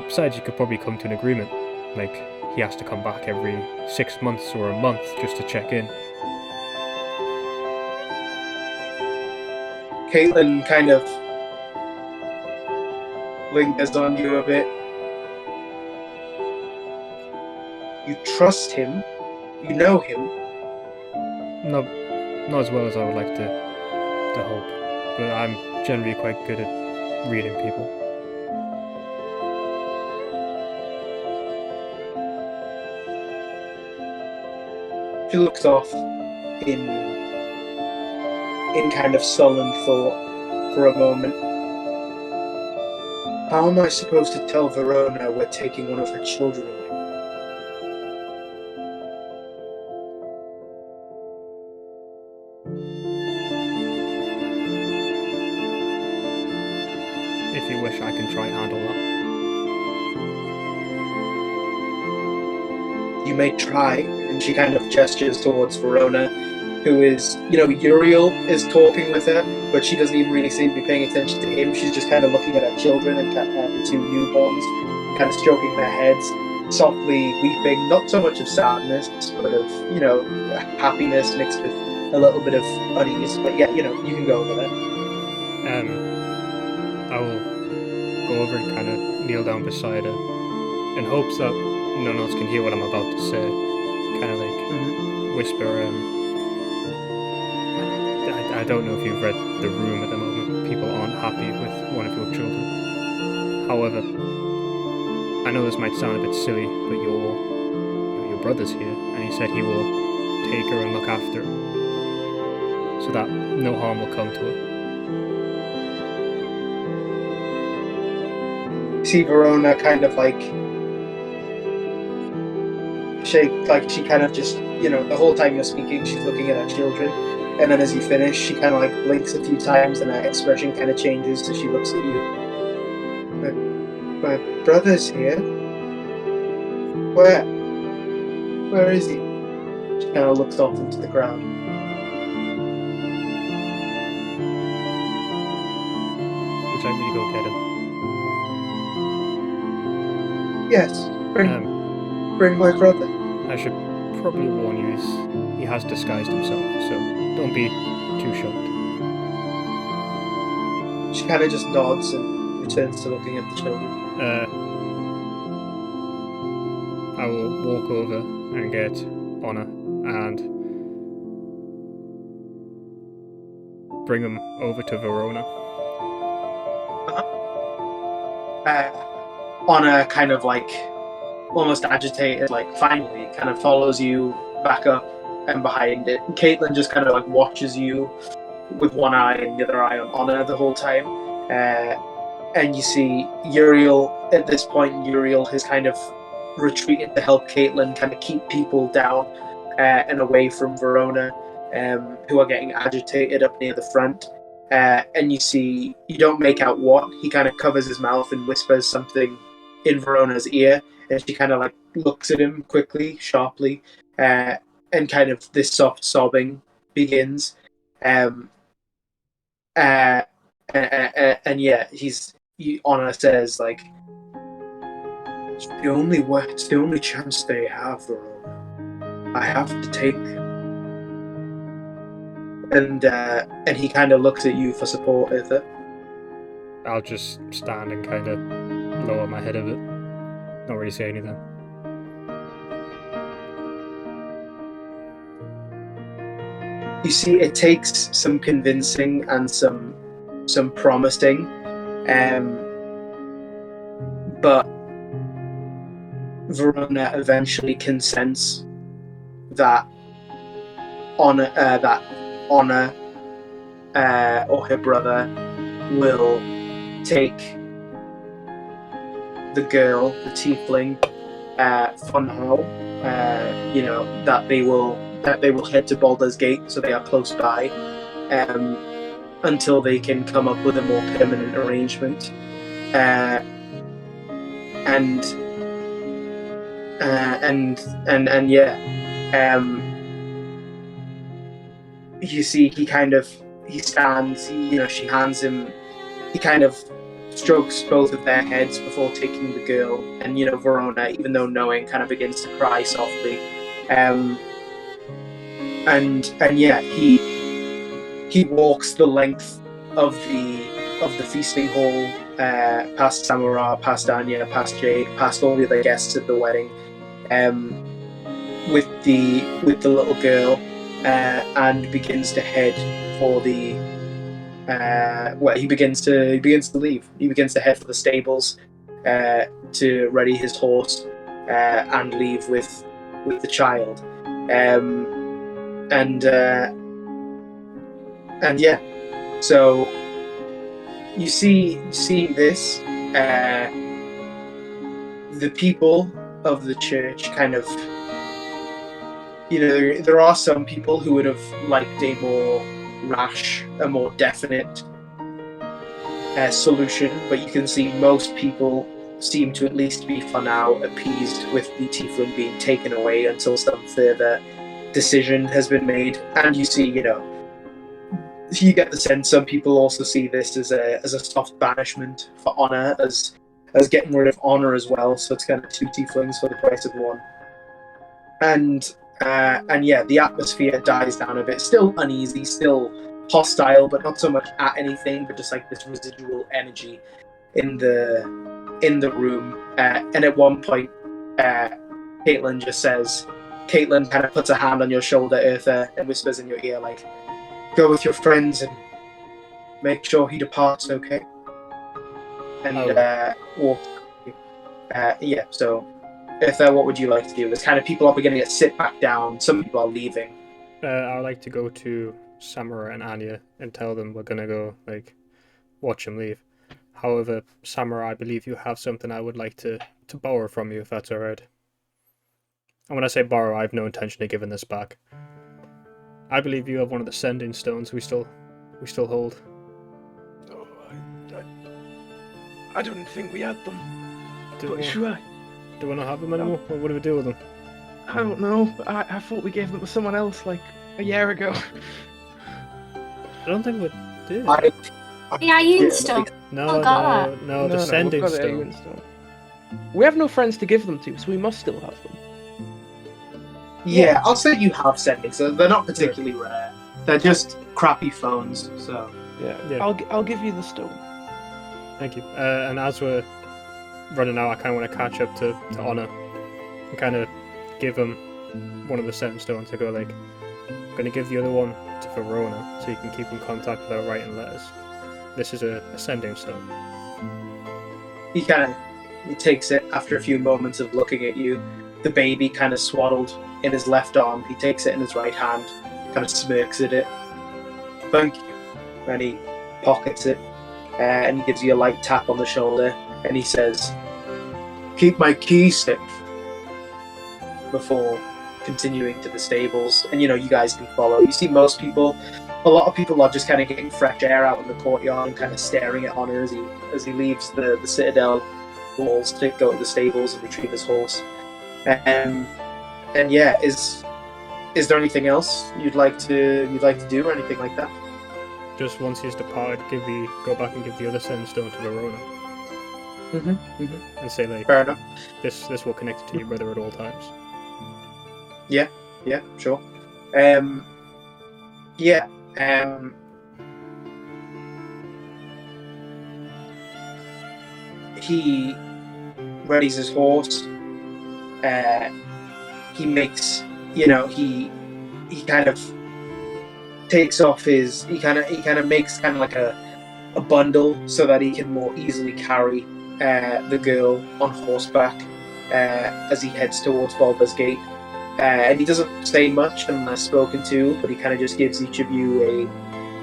Besides, you could probably come to an agreement, like he has to come back every 6 months or a month just to check in. Caitlin kind of lingers on you a bit. You trust him, you know him. Not as well as I would like to hope, but I'm generally quite good at reading people. She looks off in kind of sullen thought for a moment. How am I supposed to tell Verona we're taking one of her children away? If you wish, I can try and handle that. You may try, and she kind of gestures towards Verona, who is, Uriel is talking with her, but she doesn't even really seem to be paying attention to him. She's just kind of looking at her children and the two newborns, kind of stroking their heads. softly weeping, not so much of sadness, but of, happiness mixed with a little bit of unease. But yeah, you can go over there. I will go over and kind of kneel down beside her in hopes that no one else can hear what I'm about to say. Kind of like whisper, I don't know if you've read The Room at the moment. People aren't happy with one of your children. However, I know this might sound a bit silly, but your brother's here, and he said he will take her and look after her, so that no harm will come to her. See Verona kind of she kind of just, the whole time you're speaking, she's looking at her children, and then as you finish, she kind of blinks a few times, and her expression kind of changes as she looks at you. My brother's here. Where is he? She kind of looks off into the ground. Would you like me to go get him? Yes, bring my brother. I should probably warn you, he has disguised himself, so don't be too shocked. She kind of just nods and returns to looking at the children. I will walk over and get Honor and bring him over to Verona. Honor kind of almost agitated, finally kind of follows you back up and behind it. And Caitlin just kind of watches you with one eye and the other eye on Honor the whole time. And you see Uriel, at this point, Uriel has kind of retreated to help Caitlin kind of keep people down and away from Verona, who are getting agitated up near the front. And you don't make out what. He kind of covers his mouth and whispers something in Verona's ear, and she kind of looks at him quickly, sharply, and kind of this soft sobbing begins. And yeah, Honor says it's the only chance they have, Verona. I have to take them. And he kind of looks at you for support, Ether. I'll just stand and kind of lower my head a bit. Not really say anything. You see, it takes some convincing and some promising, but Verona eventually consents that Honor or her brother will take the girl, the tiefling, for now. That they will head to Baldur's Gate, so they are close by, until they can come up with a more permanent arrangement. You see, he stands. She hands him. He kind of strokes both of their heads before taking the girl, and Verona, even though knowing, kind of begins to cry softly. He walks the length of the feasting hall, past Samara, past Anya, past Jade, past all the other guests at the wedding, with the little girl, and begins to head for the. He begins to leave. He begins to head for the stables, to ready his horse, and leave with the child. So you see this, the people of the church kind of, there are some people who would have liked a more rash, a more definite solution, but you can see most people seem to at least be, for now, appeased with the tiefling being taken away until some further decision has been made. And you see, you get the sense some people also see this as a soft banishment for Honor, as as getting rid of honor as well. So it's kind of 2 tieflings for the price of 1. And yeah, the atmosphere dies down a bit. Still uneasy, still hostile, but not so much at anything, but just like this residual energy in the room. And at one point, Caitlin kind of puts a hand on your shoulder, Eartha, and whispers in your ear, like, "Go with your friends and make sure he departs, okay?" And walk. Yeah. So, Eartha, what would you like to do? There's kind of people are beginning to sit back down. Some people are leaving. I'd like to go to Samara and Anya and tell them we're gonna go, like, watch him leave. However, Samara, I believe you have something I would like to borrow from you, if that's alright. And when I say borrow, I have no intention of giving this back. I believe you have one of the sending stones we still hold. Oh, I don't think we had them. Do But sure. we not have them anymore? What do we do with them? I don't know. I thought we gave them to someone else like a year ago. I don't think we did. The Ioun stone. No, got no, the sending we've got the stone. Ioun stone. We have no friends to give them to, so we must still have them. Yeah, I'll say you have sending, so they're not particularly rare. They're just crappy phones, so... Yeah. I'll give you the stone. Thank you. And as we're running out, I kind of want to catch up to Honor and kind of give him one of the sending stones to go, like, I'm going to give the other one to Verona so you can keep in contact with her writing letters. This is a sending stone. He takes it after a few moments of looking at you. The baby kind of swaddled in his left arm. He takes it in his right hand, kind of smirks at it. "Thank you." And he pockets it, and he gives you a light tap on the shoulder, and he says, "Keep my key safe," before continuing to the stables. And you guys can follow. You see a lot of people are just kind of getting fresh air out in the courtyard and kind of staring at Honor as he leaves the citadel walls to go to the stables and retrieve his horse. And yeah, is there anything else you'd like to do or anything like that? Just once he's departed, go back and give the other sending stone to Verona. And say, like, Fair enough. This will connect to your brother at all times. Yeah, sure. He readies his horse. He makes, he kind of takes off he kind of makes kind of like a bundle so that he can more easily carry the girl on horseback as he heads towards Baldur's Gate. And he doesn't say much unless spoken to, but he kind of just gives each of you a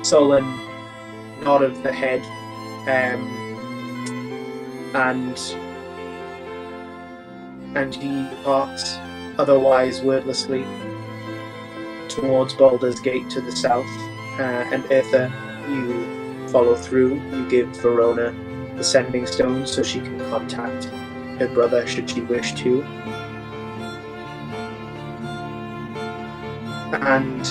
sullen nod of the head, and he departs, otherwise wordlessly, towards Baldur's Gate to the south. And Eartha, you follow through. You give Verona the sending stone so she can contact her brother should she wish to. And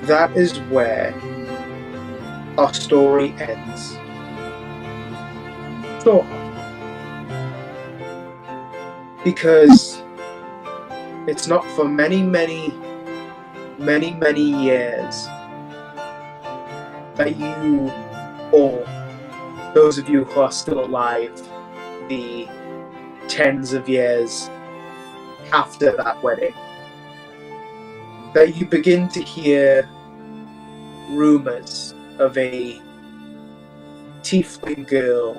that is where our story ends. Sort of. Because it's not for many years that you, or those of you who are still alive, the tens of years after that wedding, that you begin to hear rumors of a tiefling girl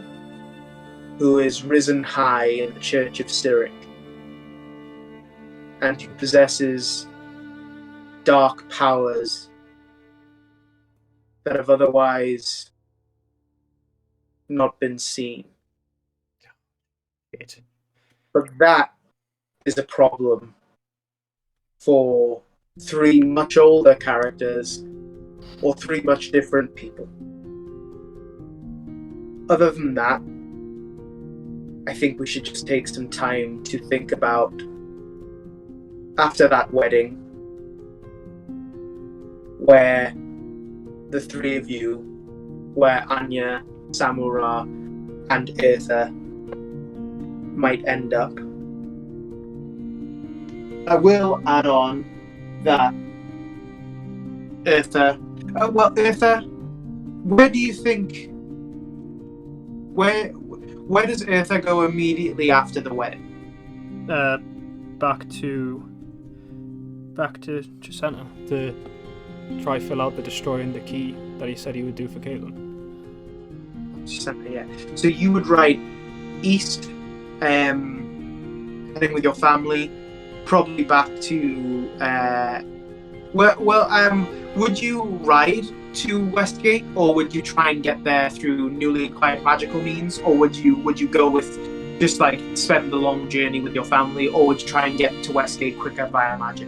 who is risen high in the Church of Cyric and who possesses dark powers that have otherwise not been seen. But that is a problem for 3 much older characters or 3 much different people. Other than that, I think we should just take some time to think about, after that wedding, where the 3 of you where Anya, Samura, and Eartha might end up. I will add on that Eartha, where do you think, where does Eartha go immediately after the wedding? Back to Jacinta to try fill out the destroying the key that he said he would do for Caitlin. Jacinta, yeah. So you would ride east, heading with your family, probably back to would you ride to Westgate, or would you try and get there through newly acquired magical means, or would you go with just like spend the long journey with your family, or would you try and get to Westgate quicker via magic?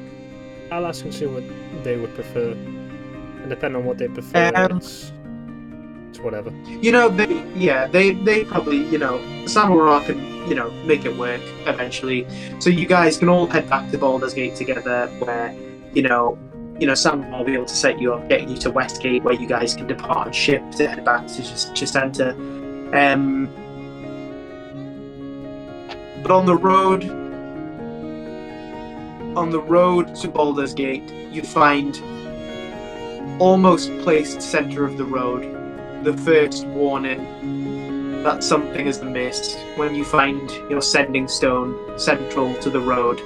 I'll ask and see what they would prefer, and depending on what they prefer, it's whatever. You know, they probably, you know, Samura can, you know, make it work eventually. So you guys can all head back to Baldur's Gate together, where, you know, Samura will be able to set you up, getting you to Westgate, where you guys can depart on ship to head back to Jacinta. But on the road to Baldur's Gate, you find, almost placed center of the road, the first warning that something is amiss when you find your sending stone central to the road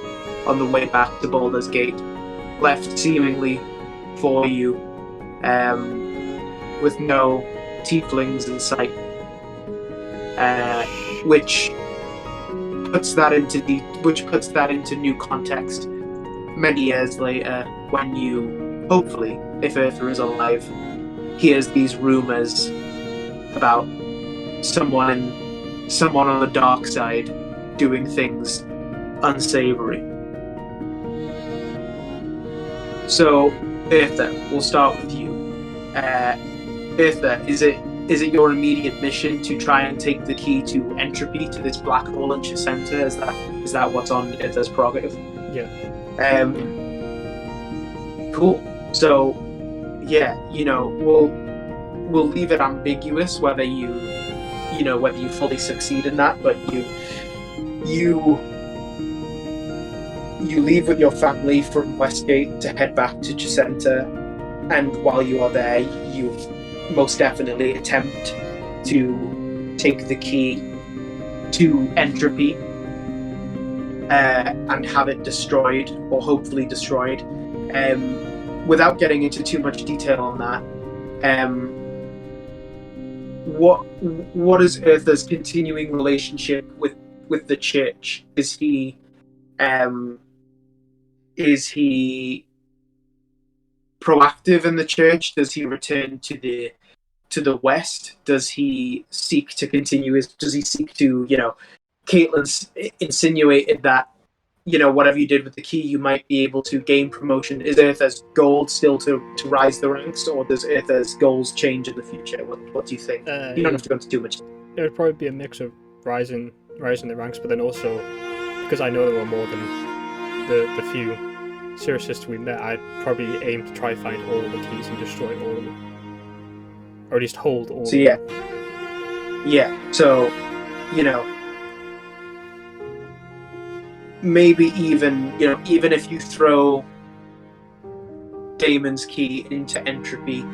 on the way back to Baldur's Gate, left seemingly for you, with no tieflings in sight, which puts that into new context many years later, when you, hopefully, if Eartha is alive, hears these rumors about someone on the dark side doing things unsavory. So, Eartha, we'll start with you. Eartha, is it your immediate mission to try and take the key to entropy, to this black hole in Jacinta? Is that what's on Eartha's prerogative? Yeah. Cool. So, yeah, you know, we'll leave it ambiguous whether you fully succeed in that, but you leave with your family from Westgate to head back to Jacinta, and while you are there, you most definitely attempt to take the key to entropy and have it destroyed, or hopefully destroyed. Without getting into too much detail on that, what is Eartha's continuing relationship with the church? Is he proactive in the church? Does he return to the west? Does he seek to continue you know, Caitlin's insinuated that, you know, whatever you did with the key, you might be able to gain promotion. Is Eartha's goal still to rise the ranks, or does Eartha's goals change in the future? What do you think? You don't have to go into too much. It would probably be a mix of rising the ranks, but then also, because I know there were more than the few Cyricists we met, I'd probably aim to try find all of the keys and destroy all of them, or at least hold all. So yeah. So, you know, maybe even if you throw Damon's key into entropy,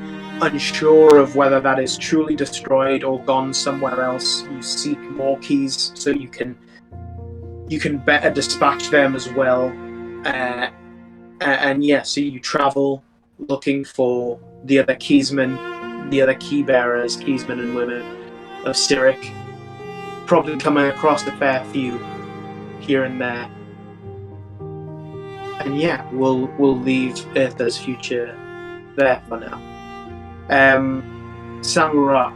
unsure of whether that is truly destroyed or gone somewhere else, you seek more keys so you can better dispatch them as well. And yeah, so you travel looking for the other keysmen, the other key bearers, keysmen and women of Cyric, probably coming across a fair few here and there. And yeah, we'll leave Eartha's future there for now. Samura,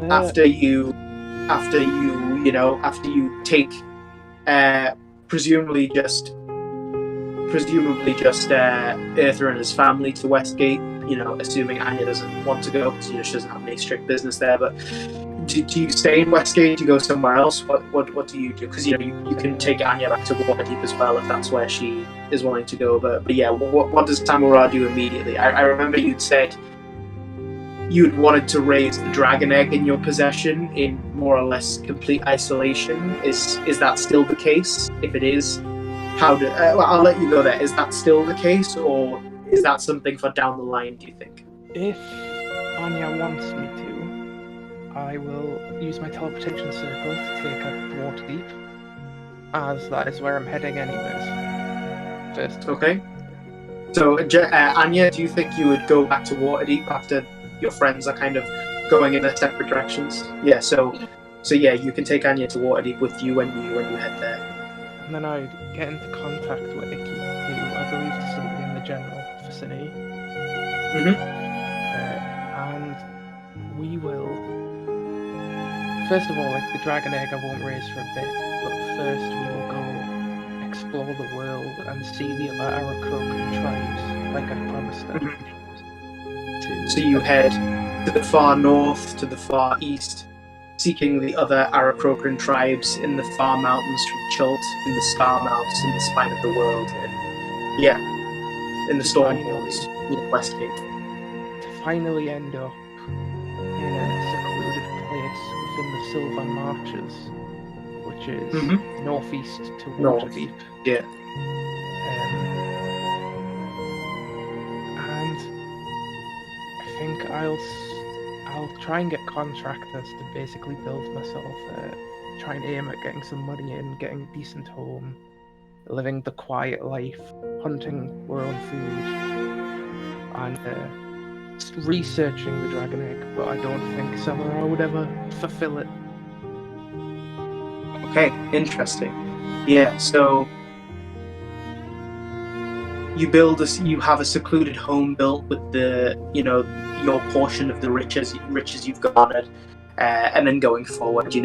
after you take presumably just Eartha and his family to Westgate, you know, assuming Anya doesn't want to go, because she doesn't have any strict business there. But do you stay in Westgate? Do you go somewhere else? What do you do? Because you can take Anya back to Waterdeep as well if that's where she is wanting to go. But yeah, what does Samura do immediately? I remember you'd said you'd wanted to raise the dragon egg in your possession in more or less complete isolation. Is that still the case? If it is, how do? Well, I'll let you go there. Is that still the case, or is that something for down the line? Do you think? If Anya wants me to, I will use my teleportation circle to take her to Waterdeep, as that is where I'm heading anyways. First. Okay. So, Anya, do you think you would go back to Waterdeep after your friends are kind of going in their separate directions? Yeah. So yeah, you can take Anya to Waterdeep with you when you head there. And then I'd get into contact with Icky, who I believe is still in the general vicinity. And we will. First of all, like the dragon egg, I won't raise for a bit, but first we will go explore the world and see the other Aarakocra tribes, like I promised them. So you head to the far north, to the far east, seeking the other Aarakocra tribes in the far mountains from Chult, in the Star Mounts, in the Spine of the World, and in the Stormhorns, near Westgate. To finally end up in a secluded place within the Silver Marches, which is northeast to Waterdeep. Yeah. And I think I'll try and get contractors to basically build myself, try and aim at getting some money in, getting a decent home, living the quiet life, hunting our own food, and researching the dragon egg, but I don't think Samurai would ever fulfill it. Okay, interesting. Yeah, so you have a secluded home built with your portion of the riches you've garnered, and then going forward,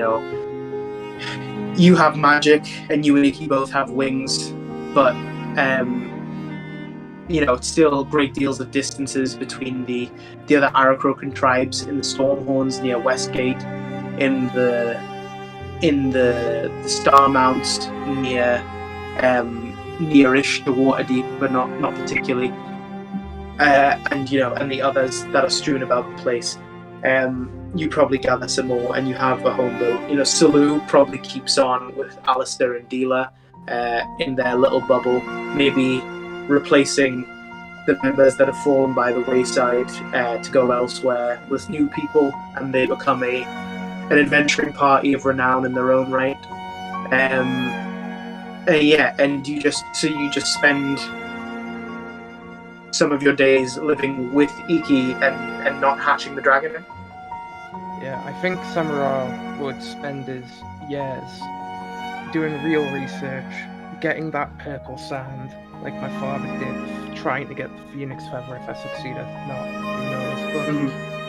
you have magic and you and Iki both have wings, but it's still great deals of distances between the other Aarakocra tribes in the Stormhorns near Westgate, in the Star Mounts nearish to Waterdeep, but not particularly, and the others that are strewn about the place. You probably gather some more, and you have a home built. Salu probably keeps on with Alistair and Deela in their little bubble, maybe replacing the members that have fallen by the wayside to go elsewhere with new people, and they become an adventuring party of renown in their own right. And you just spend some of your days living with Iki and not hatching the dragon egg. Yeah, I think Samurai would spend his years doing real research, getting that purple sand, like my father did, trying to get the phoenix feather. If I succeed, if not, who knows. But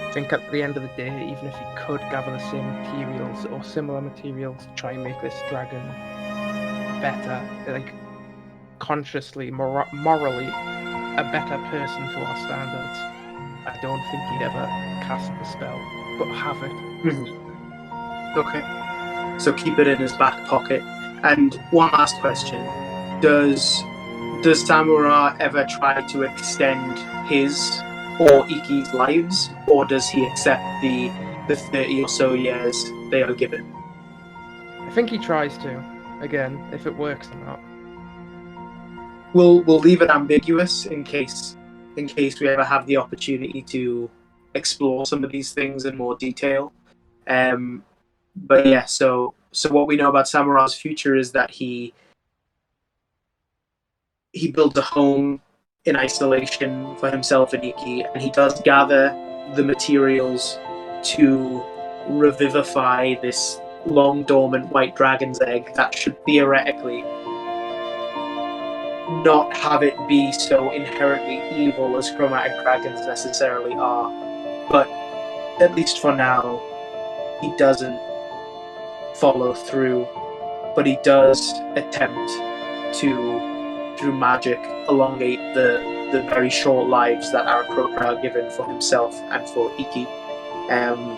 I think at the end of the day, even if he could gather the same materials or similar materials to try and make this dragon better, like consciously, morally, a better person to our standards, I don't think he'd ever cast the spell, but have it. Okay. So keep it in his back pocket. And one last question. Does Samurai ever try to extend his or Iki's lives, or does he accept the 30 or so years they are given? I think he tries to. Again, if it works or not. We'll leave it ambiguous in case we ever have the opportunity to explore some of these things in more detail. But yeah, so what we know about Samurai's future is that he builds a home in isolation for himself and Iki, and he does gather the materials to revivify this long dormant white dragon's egg that should theoretically not have it be so inherently evil as chromatic dragons necessarily are. But at least for now, he doesn't follow through, but he does attempt to, through magic, elongate the very short lives that Aarakocra are given for himself and for Iki. And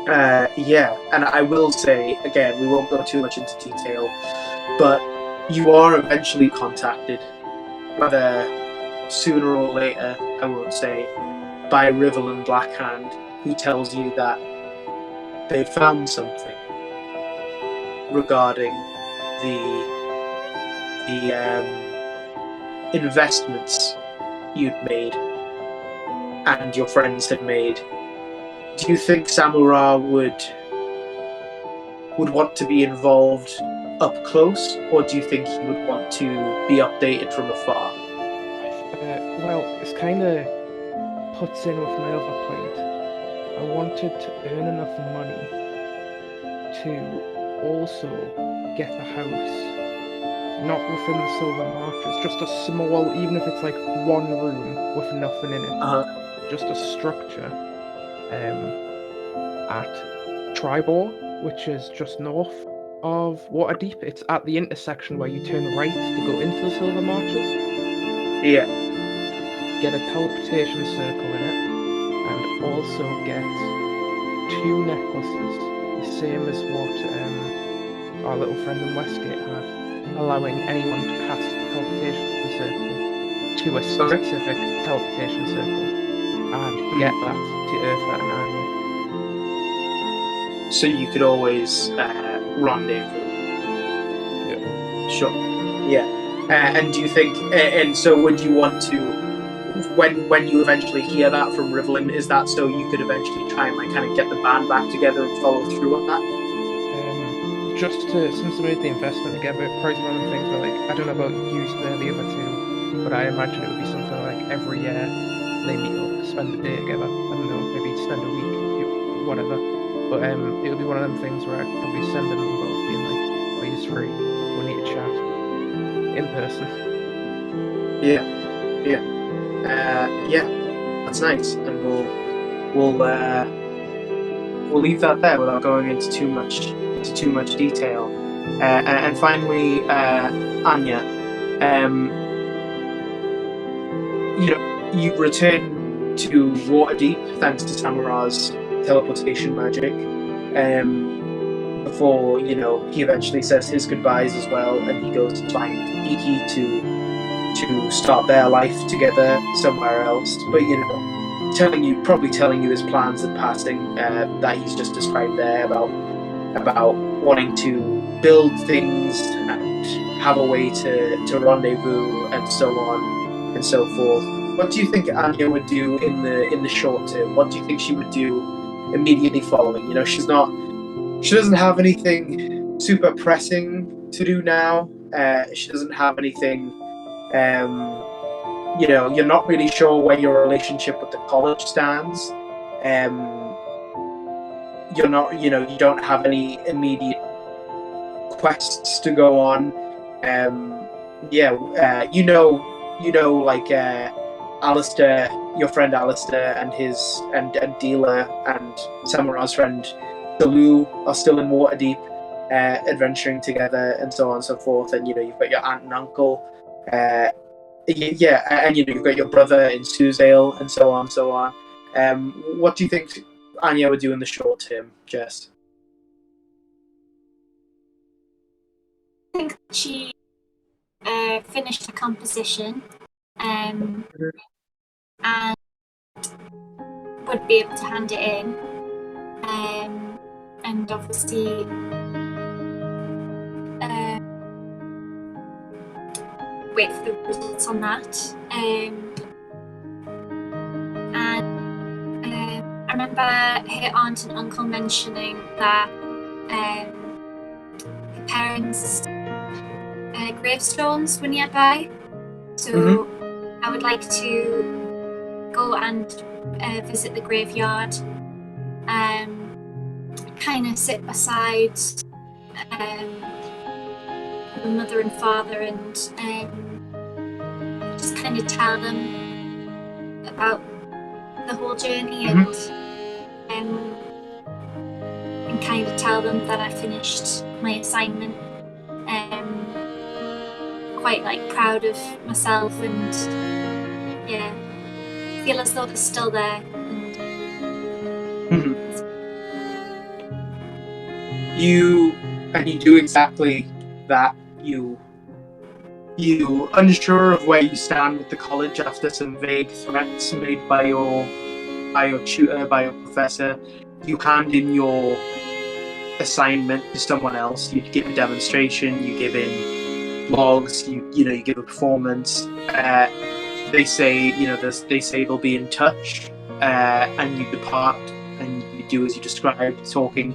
I will say, again, we won't go too much into detail, but you are eventually contacted, whether sooner or later, I won't say, by Rivelin Blackhand, who tells you that they found something regarding the investments you'd made and your friends had made. Do you think Samura would want to be involved up close, or do you think he would want to be updated from afar? Well, it's kind of puts in with my other point. I wanted to earn enough money to also get the house, not within the Silver Marches, just a small, even if it's like one room with nothing in it, just a structure at Tribor, which is just north of Waterdeep. It's at the intersection where you turn right to go into the Silver Marches. Yeah. Get a teleportation circle in it, and also get 2 necklaces, the same as what our little friend in Westgate had, allowing anyone to cast the teleportation circle to a specific teleportation circle, and get that to Eartha and Anya. So you could always rendezvous. Yeah. Sure. Yeah. And do you think? And so, would you want to, when you eventually hear that from Rivelin, is that so you could eventually try and like kind of get the band back together and follow through on that? Just to, since they made the investment together, probably one of the things where like I don't know about you, the other two, but I imagine it would be something like every year they meet up, spend the day together. I don't know, maybe spend a week, whatever. But it would be one of them things where I'd probably send them both, being like, "Are you free? We need to chat in person." Yeah. That's nice, and we'll leave that there without going into too much detail. And finally, Anya, you return to Waterdeep thanks to Samura's teleportation magic. Before he eventually says his goodbyes as well, and he goes to find Iki to start their life together somewhere else. But probably telling you his plans in passing that he's just described there about wanting to build things and have a way to rendezvous and so on and so forth. What do you think Anya would do in the short term? What do you think she would do immediately following? She doesn't have anything super pressing to do now. She doesn't have anything. You're not really sure where your relationship with the college stands. You don't have any immediate quests to go on. Like Alistair, your friend Alistair, and Dealer and Samura's friend Dalu are still in Waterdeep, adventuring together and so on and so forth. And you've got your aunt and uncle. And you've got your brother in Suzale and so on and so on. What do you think Anya would do in the short term, Jess? I think she finished the composition and would be able to hand it in, and obviously wait for the results on that. And I remember her aunt and uncle mentioning that her parents' gravestones were nearby, so I would like to go and visit the graveyard, kind of sit beside my mother and father, and just kind of tell them about the whole journey, and kind of tell them that I finished my assignment. Quite proud of myself, and feel as though they're still there. You do exactly that. You unsure of where you stand with the college after some vague threats made by your by your tutor, by your professor. You hand in your assignment to someone else. You give a demonstration. You give in logs. You give a performance. They say they'll be in touch, and you depart and you do as you described, talking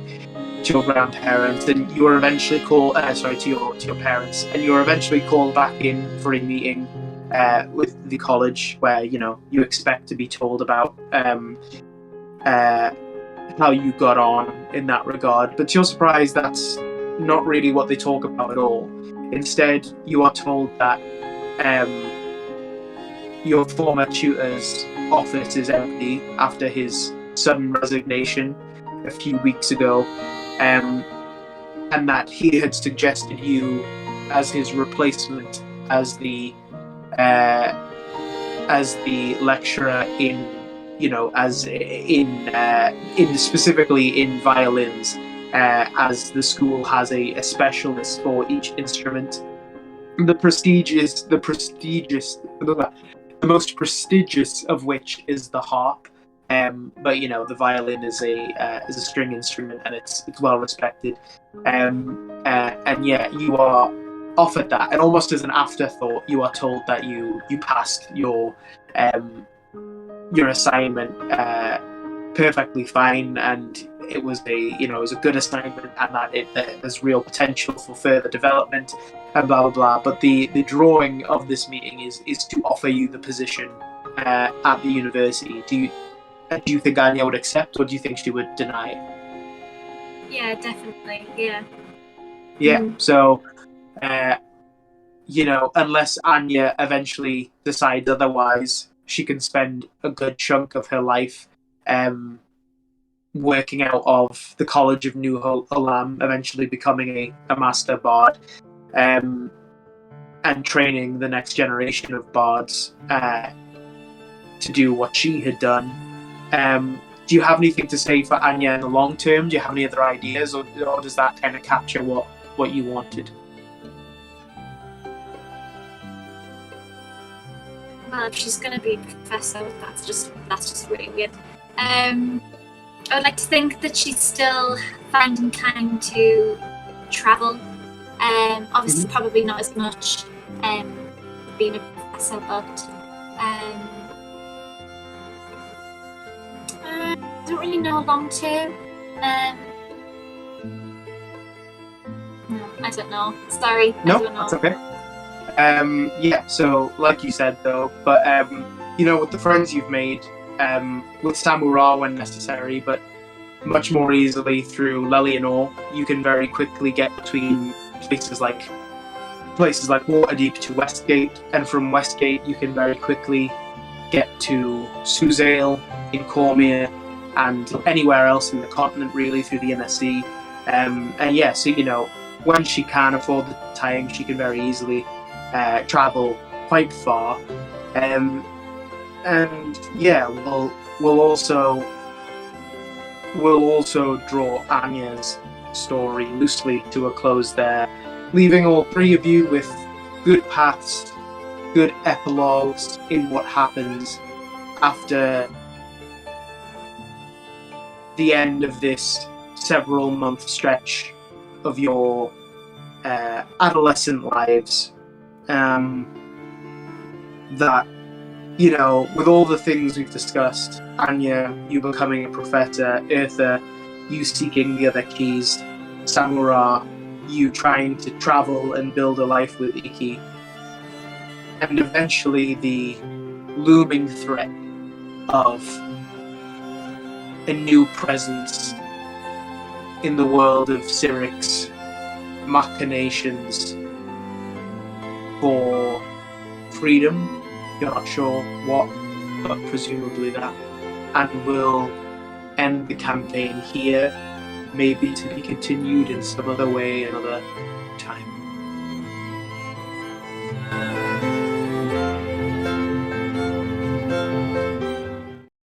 to your grandparents. Then you are eventually called. To your parents, and you are eventually called back in for a meeting with the college, where you expect to be told about how you got on in that regard. But to your surprise, that's not really what they talk about at all. Instead, you are told that your former tutor's office is empty after his sudden resignation a few weeks ago, and that he had suggested you as his replacement as the lecturer in specifically in violins, as the school has a specialist for each instrument. The most prestigious of which is the harp. But the violin is a string instrument, and it's well respected. And you are offered that, and almost as an afterthought, you are told that you passed your assignment perfectly fine, and it was a good assignment, and that there's real potential for further development, and blah blah blah. But the drawing of this meeting is to offer you the position at the university. Do you think Anya would accept, or do you think she would deny? Yeah, definitely. Yeah. Yeah. So, unless Anya eventually decides otherwise, she can spend a good chunk of her life working out of the College of New Olam, eventually becoming a master bard, and training the next generation of bards to do what she had done. Do you have anything to say for Anya in the long term? Do you have any other ideas, or does that kind of capture what you wanted? Well, if she's going to be a professor, that's just really weird. I would like to think that she's still finding time to travel. Obviously, probably not as much being a professor, but I don't really know long term. No, I don't know. Sorry. No, I don't know. that's okay. So like you said though, but with the friends you've made, with Samura when necessary, but much more easily through Lelianor, you can very quickly get between places like Waterdeep to Westgate, and from Westgate you can very quickly get to Suzail in Cormyr, and anywhere else in the continent really through the NSC. So when she can afford the time, she can very easily travel quite far, we'll also draw Anya's story loosely to a close there, leaving all three of you with good paths, good epilogues in what happens after the end of this several-month stretch of your adolescent lives. That, with all the things we've discussed, Anya, you becoming a professor, Eartha, you seeking the other keys, Samura, you trying to travel and build a life with Iki, and eventually the looming threat of a new presence in the world of Cyric's machinations for freedom. You're not sure what, but presumably that, and will end the campaign here, maybe to be continued in some other way another time.